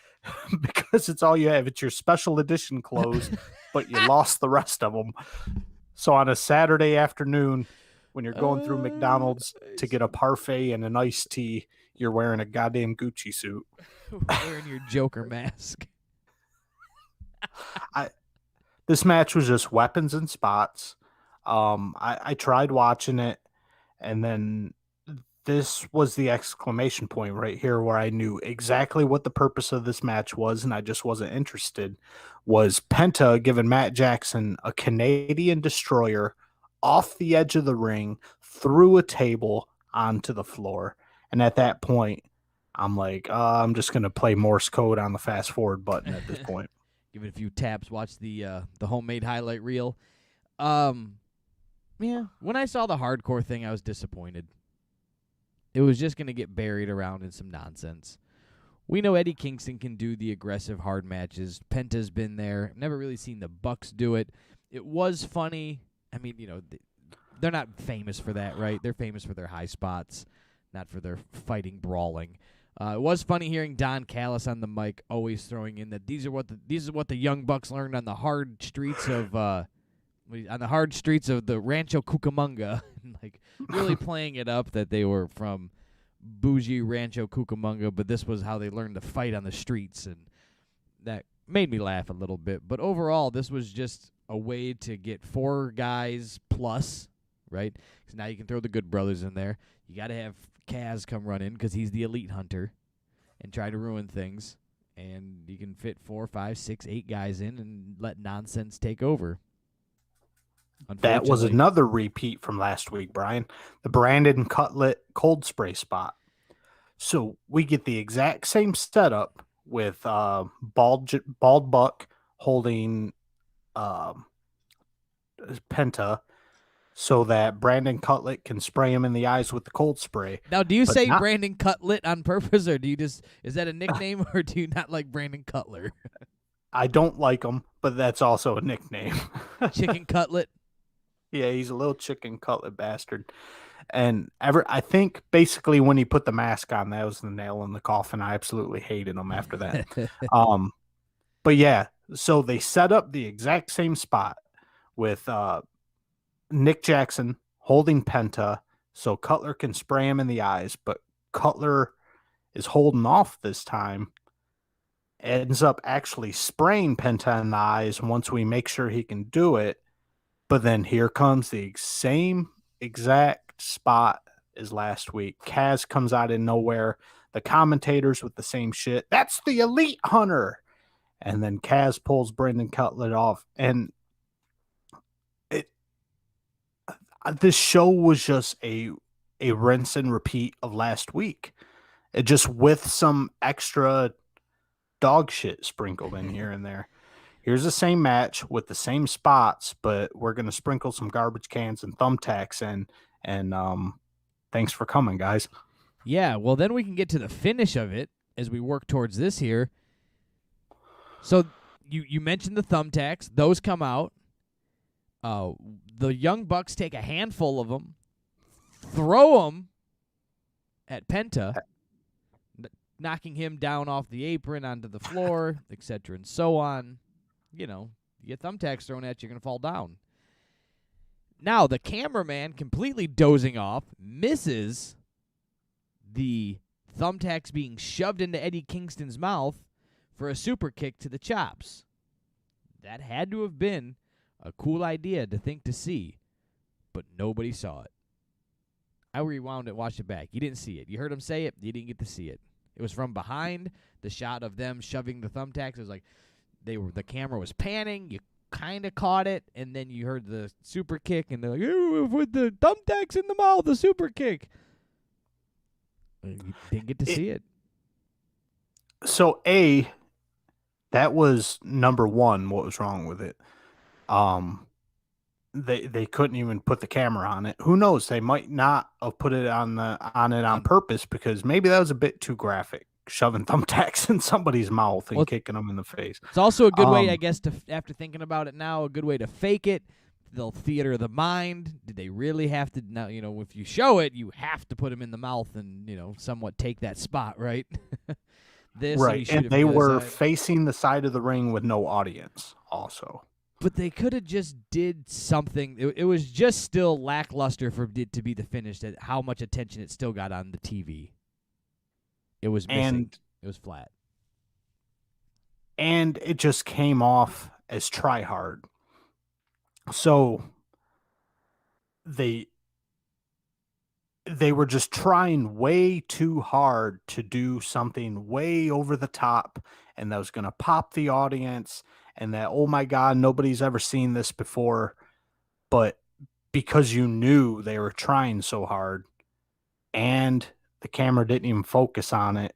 because it's all you have. It's your special edition clothes, but you lost the rest of them. So on a Saturday afternoon, when you're going through McDonald's to get a parfait and an iced tea, you're wearing a goddamn Gucci suit. Wearing your Joker mask. This match was just weapons and spots. I tried watching it, and then this was the exclamation point right here where I knew exactly what the purpose of this match was, and I just wasn't interested. Was Penta giving Matt Jackson a Canadian destroyer off the edge of the ring, through a table onto the floor. And at that point, I'm like, I'm just going to play Morse code on the fast forward button at this point. Give it a few taps. Watch the homemade highlight reel. Yeah. When I saw the hardcore thing, I was disappointed. It was just going to get buried around in some nonsense. We know Eddie Kingston can do the aggressive hard matches. Penta's been there. Never really seen the Bucks do it. It was funny. I mean, they're not famous for that, right? They're famous for their high spots, not for their fighting brawling. It was funny hearing Don Callis on the mic always throwing in that these are what the young Bucks learned on the hard streets of the Rancho Cucamonga, like really playing it up that they were from bougie Rancho Cucamonga, but this was how they learned to fight on the streets, and that made me laugh a little bit. But overall, this was just a way to get 4 guys plus, right? Because now you can throw the Good Brothers in there. You got to have Kaz come run in because he's the elite hunter and try to ruin things. And you can fit 4, 5, 6, 8 guys in and let nonsense take over. That was another repeat from last week, Brian. The Brandon Cutlet cold spray spot. So we get the exact same setup with Bald Buck holding Penta so that Brandon Cutlet can spray him in the eyes with the cold spray. Now, do you say Brandon Cutlet on purpose, or do you is that a nickname, or do you not like Brandon Cutler? I don't like him, but that's also a nickname. Chicken Cutlet? Yeah, he's a little chicken cutlet bastard. And I think basically when he put the mask on, that was the nail in the coffin. I absolutely hated him after that. But yeah, so they set up the exact same spot with Nick Jackson holding Penta so Cutler can spray him in the eyes, but Cutler is holding off this time. Ends up actually spraying Penta in the eyes once we make sure he can do it. But then here comes the same exact spot as last week. Kaz comes out of nowhere. The commentators with the same shit. That's the elite hunter. And then Kaz pulls Brendan Cutlet off. And this show was just a rinse and repeat of last week. It just with some extra dog shit sprinkled in here and there. Here's the same match with the same spots, but we're going to sprinkle some garbage cans and thumbtacks in. And thanks for coming, guys. Yeah, well, then we can get to the finish of it as we work towards this here. So you mentioned the thumbtacks. Those come out. The Young Bucks take a handful of them, throw them at Penta, knocking him down off the apron onto the floor, etc. and so on. You get thumbtacks thrown at you, you're going to fall down. Now, the cameraman, completely dozing off, misses the thumbtacks being shoved into Eddie Kingston's mouth for a super kick to the chops. That had to have been a cool idea to think to see, but nobody saw it. I rewound it, watched it back. You didn't see it. You heard him say it. You didn't get to see it. It was from behind, the shot of them shoving the thumbtacks. It was like the camera was panning. You kind of caught it, and then you heard the super kick, and they're like, "Ew, with the thumbtacks in the mouth, the super kick." You didn't get to see it. So that was number one. What was wrong with it? They couldn't even put the camera on it. Who knows? They might not have put it on purpose because maybe that was a bit too graphic. Shoving thumbtacks in somebody's mouth and kicking them in the face. It's also a good way, I guess, to after thinking about it now, a good way to fake it. little theater of the mind? Did they really have to? Now, if you show it, you have to put him in the mouth and somewhat take that spot, right? Right, and they were facing the side of the ring with no audience also. But they could have just did something. It was just still lackluster for it to be the finish, that how much attention it still got on the TV. It was missing. And it was flat. And it just came off as try hard. So they were just trying way too hard to do something way over the top, and that was going to pop the audience, and that, oh my God, nobody's ever seen this before. But because you knew they were trying so hard and the camera didn't even focus on it,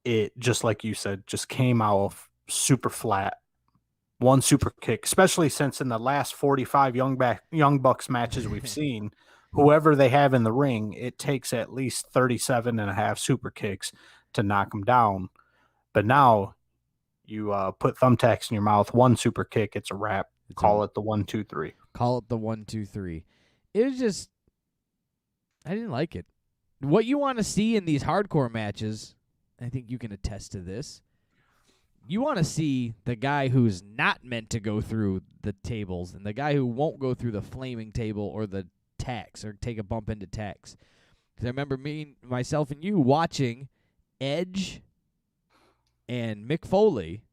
it, just like you said, just came out super flat. One super kick, especially since in the last 45 Young Bucks matches we've seen, whoever they have in the ring, it takes at least 37 and a half super kicks to knock them down. But now you put thumbtacks in your mouth, one super kick, it's a wrap. Call it the 1, 2, 3. Call it the 1, 2, 3. It was just, I didn't like it. What you want to see in these hardcore matches, I think you can attest to this. You want to see the guy who's not meant to go through the tables and the guy who won't go through the flaming table or the tacks or take a bump into tacks. Because I remember myself and you watching Edge and Mick Foley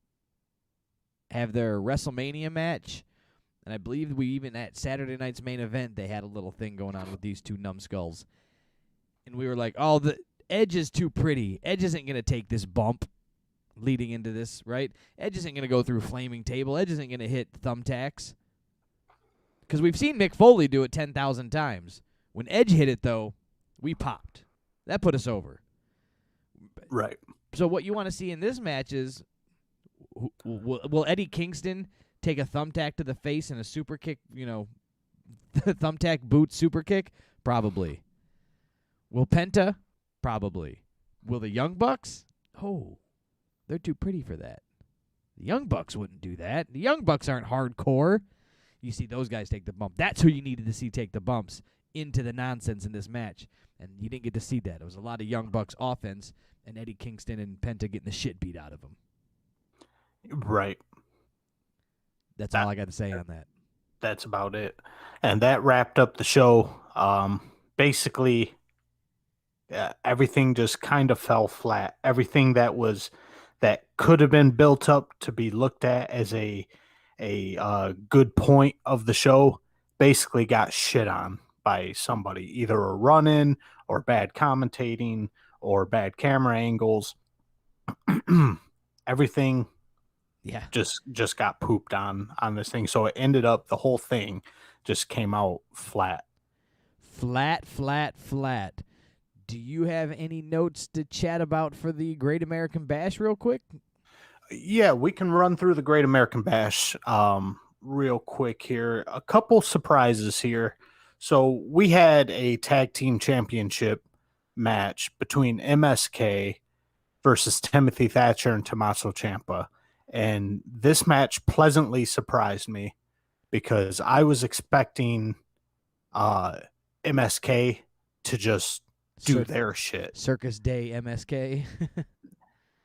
have their WrestleMania match. And I believe we even at Saturday night's main event, they had a little thing going on with these two numbskulls. And we were like, oh, the Edge is too pretty. Edge isn't going to take this bump leading into this, right? Edge isn't going to go through flaming table. Edge isn't going to hit thumbtacks. Because we've seen Mick Foley do it 10,000 times. When Edge hit it, though, we popped. That put us over. Right. So what you want to see in this match is, will Eddie Kingston take a thumbtack to the face and a super kick, thumbtack boot super kick? Probably. Will Penta? Probably. Will the Young Bucks? Oh, they're too pretty for that. The Young Bucks wouldn't do that. The Young Bucks aren't hardcore. You see those guys take the bump. That's who you needed to see take the bumps into the nonsense in this match. And you didn't get to see that. It was a lot of Young Bucks offense and Eddie Kingston and Penta getting the shit beat out of them. Right. That's all I got to say on that. That's about it. And that wrapped up the show. Basically, everything just kind of fell flat. Everything that could have been built up to be looked at as a good point of the show basically got shit on by somebody, either a run-in or bad commentating or bad camera angles. Everything just got pooped on this thing. So it ended up, the whole thing just came out flat. Flat. Do you have any notes to chat about for the Great American Bash real quick? Yeah, we can run through the Great American Bash real quick here. A couple surprises here. So we had a tag team championship match between MSK versus Timothy Thatcher and Tommaso Ciampa. And this match pleasantly surprised me because I was expecting MSK to just do their shit. Circus Day MSK.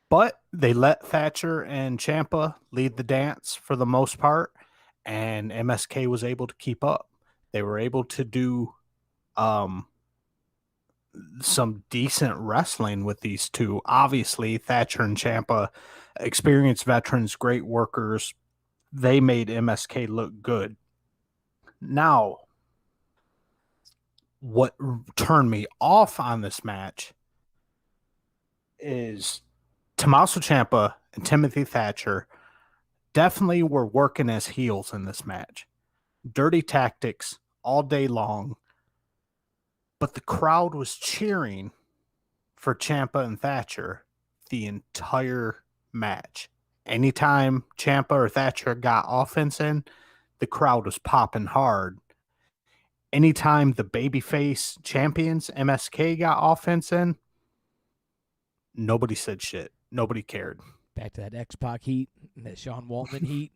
But they let Thatcher and Ciampa lead the dance for the most part, and MSK was able to keep up. They were able to do some decent wrestling with these two. Obviously, Thatcher and Ciampa, experienced veterans, great workers. They made MSK look good. Now, what turned me off on this match is Tommaso Ciampa and Timothy Thatcher definitely were working as heels in this match. Dirty tactics all day long. But the crowd was cheering for Ciampa and Thatcher the entire match. Anytime Ciampa or Thatcher got offense in, the crowd was popping hard. Anytime the babyface champions, MSK, got offense in, nobody said shit. Nobody cared. Back to that X-Pac heat, that Sean Waltman heat.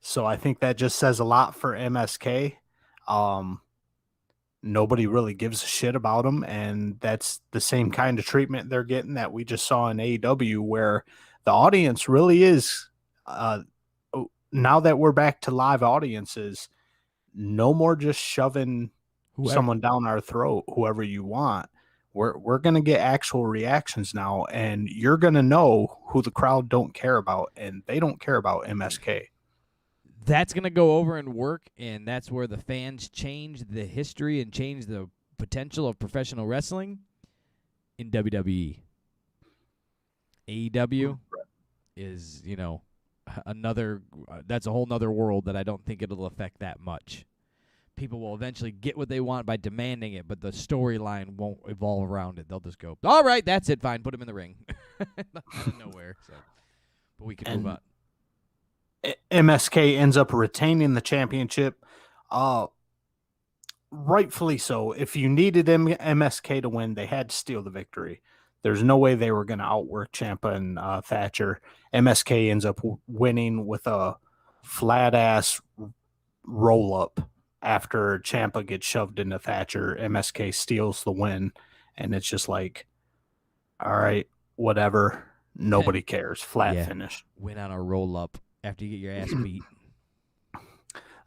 So I think that just says a lot for MSK. Nobody really gives a shit about them, and that's the same kind of treatment they're getting that we just saw in AEW, where the audience really is. Now that we're back to live audiences, no more just shoving someone down our throat, whoever you want. We're gonna get actual reactions now, and you're gonna know who the crowd don't care about, and they don't care about MSK. That's going to go over and work, and that's where the fans change the history and change the potential of professional wrestling in WWE. AEW is, another that's a whole nother world that I don't think it'll affect that much. People will eventually get what they want by demanding it, but the storyline won't evolve around it. They'll just go, all right, that's it, fine, put him in the ring. Out of nowhere. So. But we can move on. MSK ends up retaining the championship. Rightfully so. If you needed MSK to win, they had to steal the victory. There's no way they were going to outwork Ciampa and Thatcher. MSK ends up winning with a flat-ass roll-up after Ciampa gets shoved into Thatcher. MSK steals the win, and it's just like, all right, whatever. Nobody cares. Flat finish. Win on a roll-up after you get your ass beat.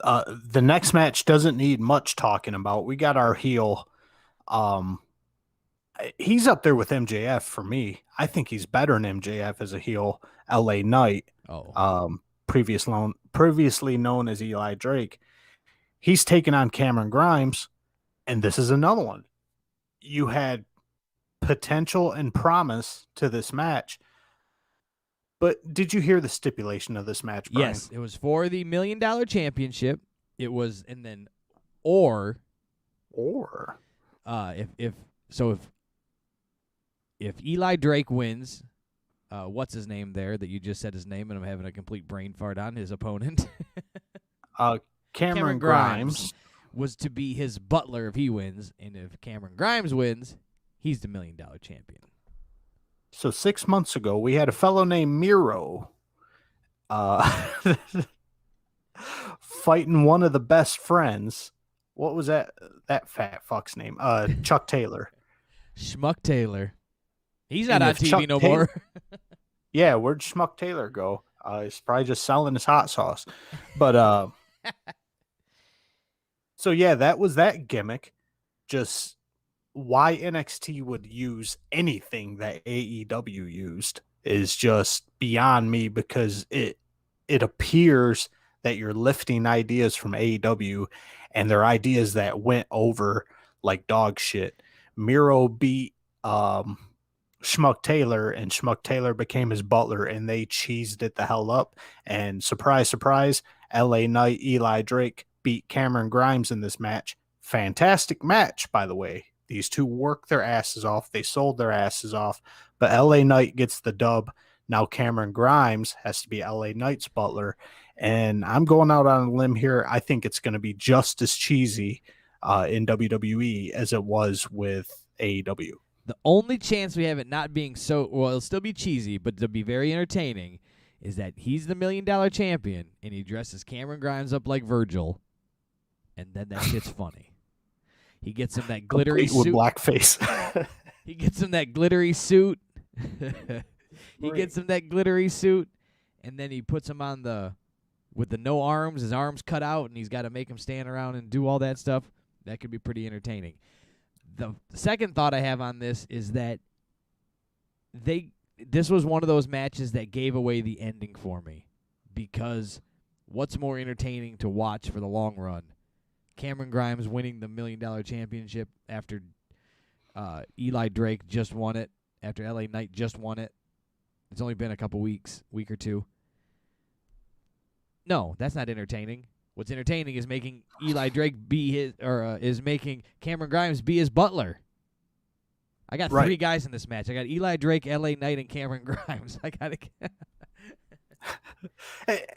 The next match doesn't need much talking about. We got our heel. He's up there with MJF for me. I think he's better than MJF as a heel. LA Knight, previously known as Eli Drake. He's taken on Cameron Grimes, and this is another one. You had potential and promise to this match. But did you hear the stipulation of this match, Brian? Yes, it was for the $1 Million Championship. It was, and then, if Eli Drake wins, what's his name there that you just said his name and I'm having a complete brain fart on, his opponent? Cameron Grimes was to be his butler if he wins, and if Cameron Grimes wins, he's the $1 Million Champion. So 6 months ago, we had a fellow named Miro fighting one of the best friends. What was that fat fuck's name? Chuck Taylor. Schmuck Taylor. He's not on TV no more. Yeah, where'd Schmuck Taylor go? He's probably just selling his hot sauce. But so yeah, that was that gimmick. Just why NXT would use anything that AEW used is just beyond me, because it appears that you're lifting ideas from AEW and they're ideas that went over like dog shit. Miro beat Schmuck Taylor, and Schmuck Taylor became his butler, and they cheesed it the hell up. And surprise, surprise, LA Knight, Eli Drake beat Cameron Grimes in this match. Fantastic match, by the way. These two worked their asses off. They sold their asses off. But LA Knight gets the dub. Now Cameron Grimes has to be LA Knight's butler. And I'm going out on a limb here. I think it's going to be just as cheesy in WWE as it was with AEW. The only chance we have it not being so, well, it'll still be cheesy, but it'll be very entertaining, is that he's the $1 Million Champion, and he dresses Cameron Grimes up like Virgil, and then that shit's funny. He gets him that glittery suit. With blackface. He gets him that glittery suit. He gets him that glittery suit, and then he puts him on with the no arms, his arms cut out, and he's got to make him stand around and do all that stuff. That could be pretty entertaining. The second thought I have on this is that this was one of those matches that gave away the ending for me, because what's more entertaining to watch for the long run? Cameron Grimes winning the $1 Million Championship after Eli Drake just won it, after LA Knight just won it. It's only been a week or two. No, that's not entertaining. What's entertaining is making Eli Drake is making Cameron Grimes be his butler. I got three guys in this match. I got Eli Drake, LA Knight, and Cameron Grimes. I got to.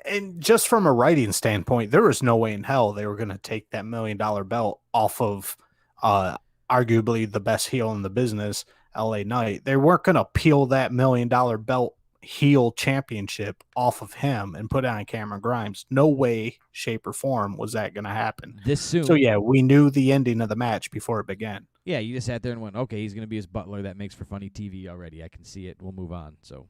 And just from a writing standpoint, there was no way in hell they were going to take that $1 million belt off of arguably the best heel in the business, LA Knight. They weren't going to peel that $1 million belt heel championship off of him and put it on Cameron Grimes. No way, shape, or form was that going to happen. This soon. So, yeah, we knew the ending of the match before it began. Yeah, you just sat there and went, okay, he's going to be his butler. That makes for funny TV already. I can see it. We'll move on. So,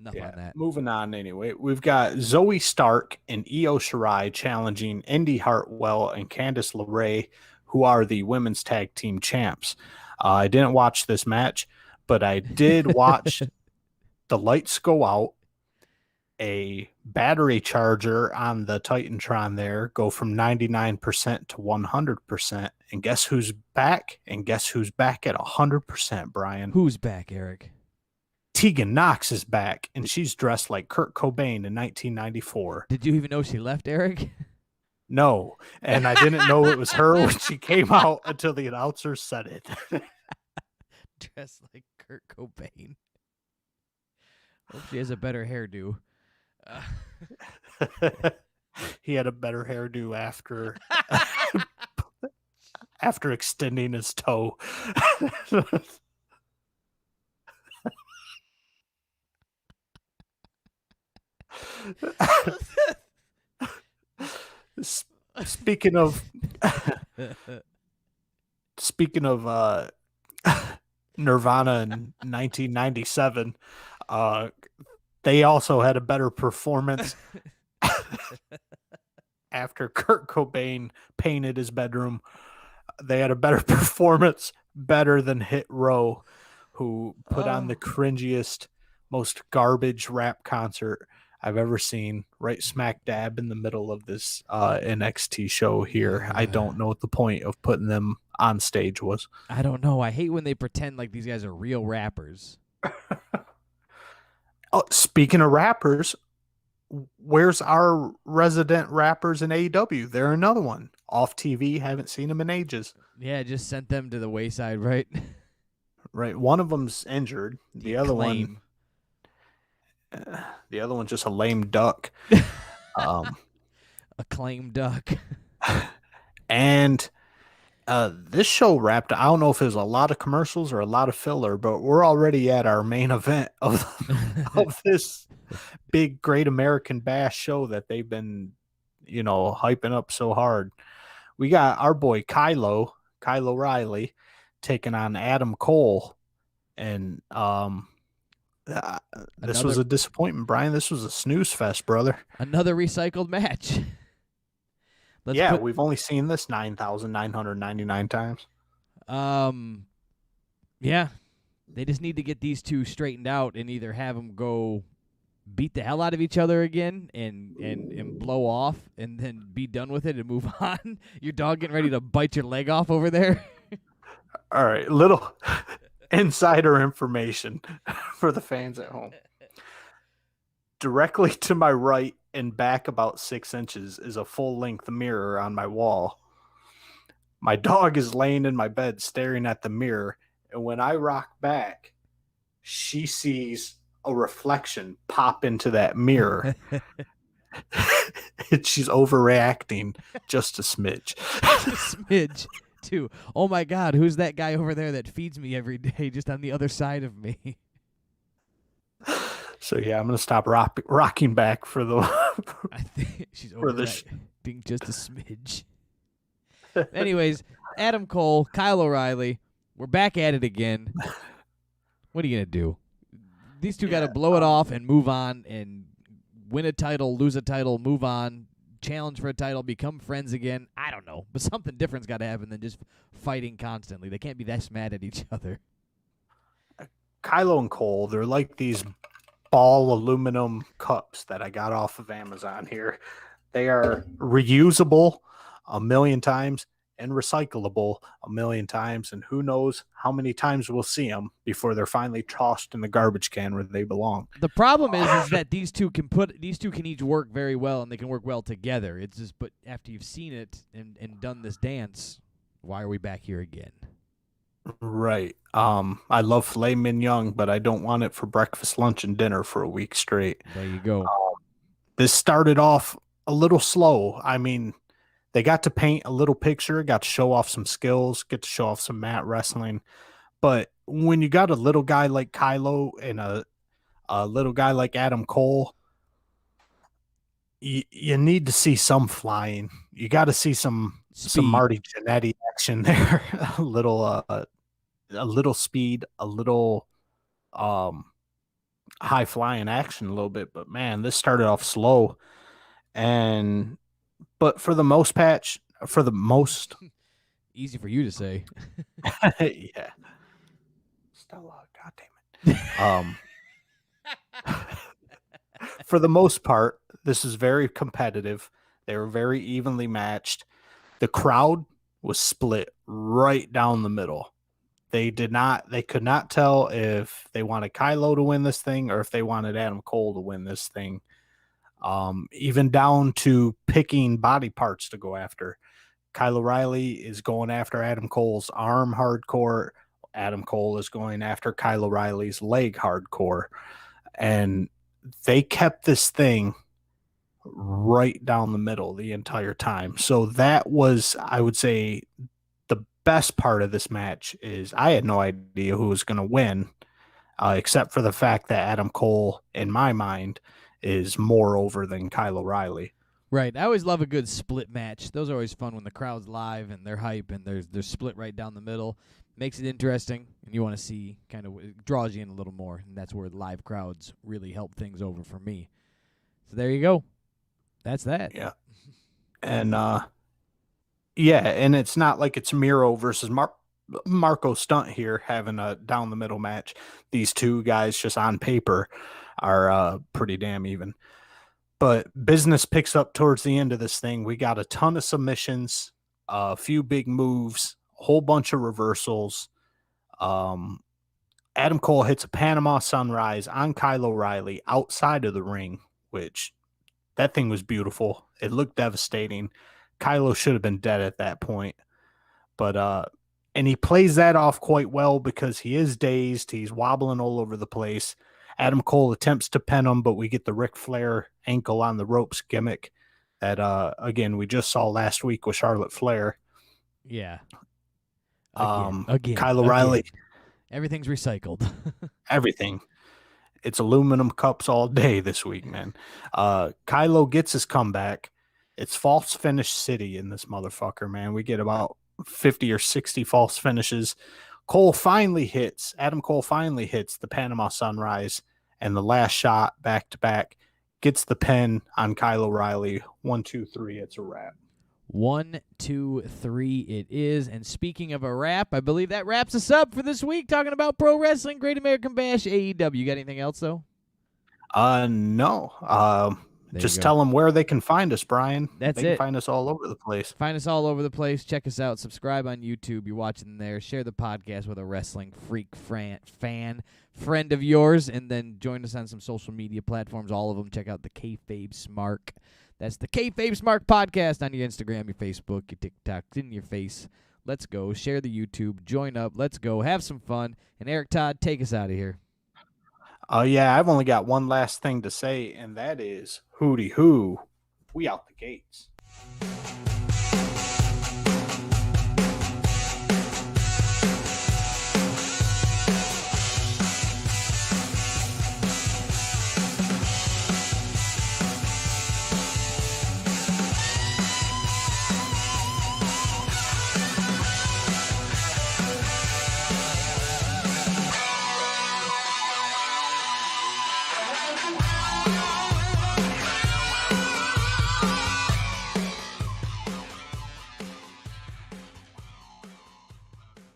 enough on that. Moving on anyway. We've got Zoe Stark and Io Shirai challenging Indy Hartwell and Candice LeRae, who are the women's tag team champs. I didn't watch this match, but I did watch the lights go out, a battery charger on the Titantron there go from 99% to 100%. And guess who's back? And guess who's back at 100%, Brian? Who's back, Eric? Tegan Knox is back, and she's dressed like Kurt Cobain in 1994. Did you even know she left, Eric? No, and I didn't know it was her when she came out until the announcer said it. Dressed like Kurt Cobain. Hope she has a better hairdo. He had a better hairdo after extending his toe. Speaking of Nirvana in 1997, they also had a better performance after Kurt Cobain painted his bedroom. They had a better performance, better than Hit Row, who put on the cringiest, most garbage rap concert I've ever seen, right smack dab in the middle of this NXT show here. I don't know what the point of putting them on stage was. I don't know. I hate when they pretend like these guys are real rappers. Oh, speaking of rappers, where's our resident rappers in AEW? They're another one. Off TV, haven't seen them in ages. Yeah, just sent them to the wayside, right? Right. One of them's injured. The other one's just a lame duck. A claim duck. And this show wrapped. I don't know if it was a lot of commercials or a lot of filler, but we're already at our main event of this big Great American Bash show that they've been, hyping up so hard. We got our boy Kyle O'Reilly taking on Adam Cole, and this was a disappointment, Brian. This was a snooze fest, brother. Another recycled match. We've only seen this 9,999 times. Yeah. They just need to get these two straightened out and either have them go beat the hell out of each other again and blow off and then be done with it and move on. Your dog getting ready to bite your leg off over there. All right, little insider information for the fans at home. Directly to my right and back about 6 inches is a full-length mirror on my wall. My dog is laying in my bed staring at the mirror, and when I rock back, she sees a reflection pop into that mirror. She's overreacting just a smidge. Just a smidge, too. Oh, my God, who's that guy over there that feeds me every day just on the other side of me? So, yeah, I'm going to stop rocking back for the... I think she's overreacting just a smidge. Anyways, Adam Cole, Kyle O'Reilly, we're back at it again. What are you going to do? These two got to blow it off and move on and win a title, lose a title, move on, challenge for a title, become friends again. I don't know. But something different's got to happen than just fighting constantly. They can't be that mad at each other. Kylo and Cole, they're like these ball aluminum cups that I got off of Amazon here. They are reusable 1,000,000 times and recyclable 1,000,000 times, and who knows how many times we'll see them before they're finally tossed in the garbage can where they belong. The problem is that these two can each work very well and they can work well together. It's just, but after you've seen it and done this dance, why are we back here again? Right. I love filet mignon, but I don't want it for breakfast, lunch, and dinner for a week straight. There you go. This started off a little slow. I mean, they got to paint a little picture, got to show off some skills, get to show off some mat wrestling. But when you got a little guy like Kylo and a A little guy like Adam Cole, you need to see some flying. You got to see some Speed. Marty Jannetty action there. a little speed, a little high flying action a little bit. But man, this started off slow, but for the most Easy for you to say. yeah, Stella, goddamn it. For the most part, this is very competitive. They were very evenly matched. The crowd was split right down the middle. They could not tell if they wanted Kylo to win this thing or if they wanted Adam Cole to win this thing. Even down to picking body parts to go after. Kyle O'Reilly is going after Adam Cole's arm hardcore. Adam Cole is going after Kyle O'Reilly's leg hardcore. And they kept this thing right down the middle the entire time. So that was, I would say, the best part of this match is I had no idea who was going to win, except for the fact that Adam Cole, in my mind, is more over than Kyle O'Reilly. Right. I always love a good split match. Those are always fun when the crowd's live and they're hype and they're split right down the middle. Makes it interesting, and you want to see it draws you in a little more, and that's where live crowds really help things over for me. So there you go. That's that. Yeah. And and it's not like it's Miro versus Marco Stunt here having a down the middle match. These two guys just on paper are pretty damn even. But business picks up towards the end of this thing. We got a ton of submissions, a few big moves, a whole bunch of reversals. Adam Cole hits a Panama Sunrise on Kyle O'Reilly outside of the ring, which that thing was beautiful. It looked devastating. Kylo should have been dead at that point. But and he plays that off quite well because he is dazed. He's wobbling all over the place. Adam Cole attempts to pin him, but we get the Ric Flair ankle on the ropes gimmick that, again, we just saw last week with Charlotte Flair. Yeah. Again. Kyle O'Reilly. Everything's recycled. Everything. It's aluminum cups all day this week, man. Kylo gets his comeback. It's false finish city in this motherfucker, man. We get about 50 or 60 false finishes. Adam Cole finally hits the Panama Sunrise, and the last shot back to back gets the pin on Kyle O'Reilly. 1, 2, 3, it's a wrap. 1, 2, 3, it is. And speaking of a wrap, I believe that wraps us up for this week talking about pro wrestling, Great American Bash, AEW. You got anything else, though? No. Just tell them where they can find us, Brian. They can find us all over the place. Find us all over the place. Check us out. Subscribe on YouTube. You're watching there. Share the podcast with a wrestling freak friend of yours, and then join us on some social media platforms, all of them. Check out the KayFabe Smark. That's the KayFabe Smark podcast on your Instagram, your Facebook, your TikTok, in your face. Let's go. Share the YouTube. Join up. Let's go. Have some fun. And Eric Todd, take us out of here. I've only got one last thing to say, and that is hooty hoo. We out the gates.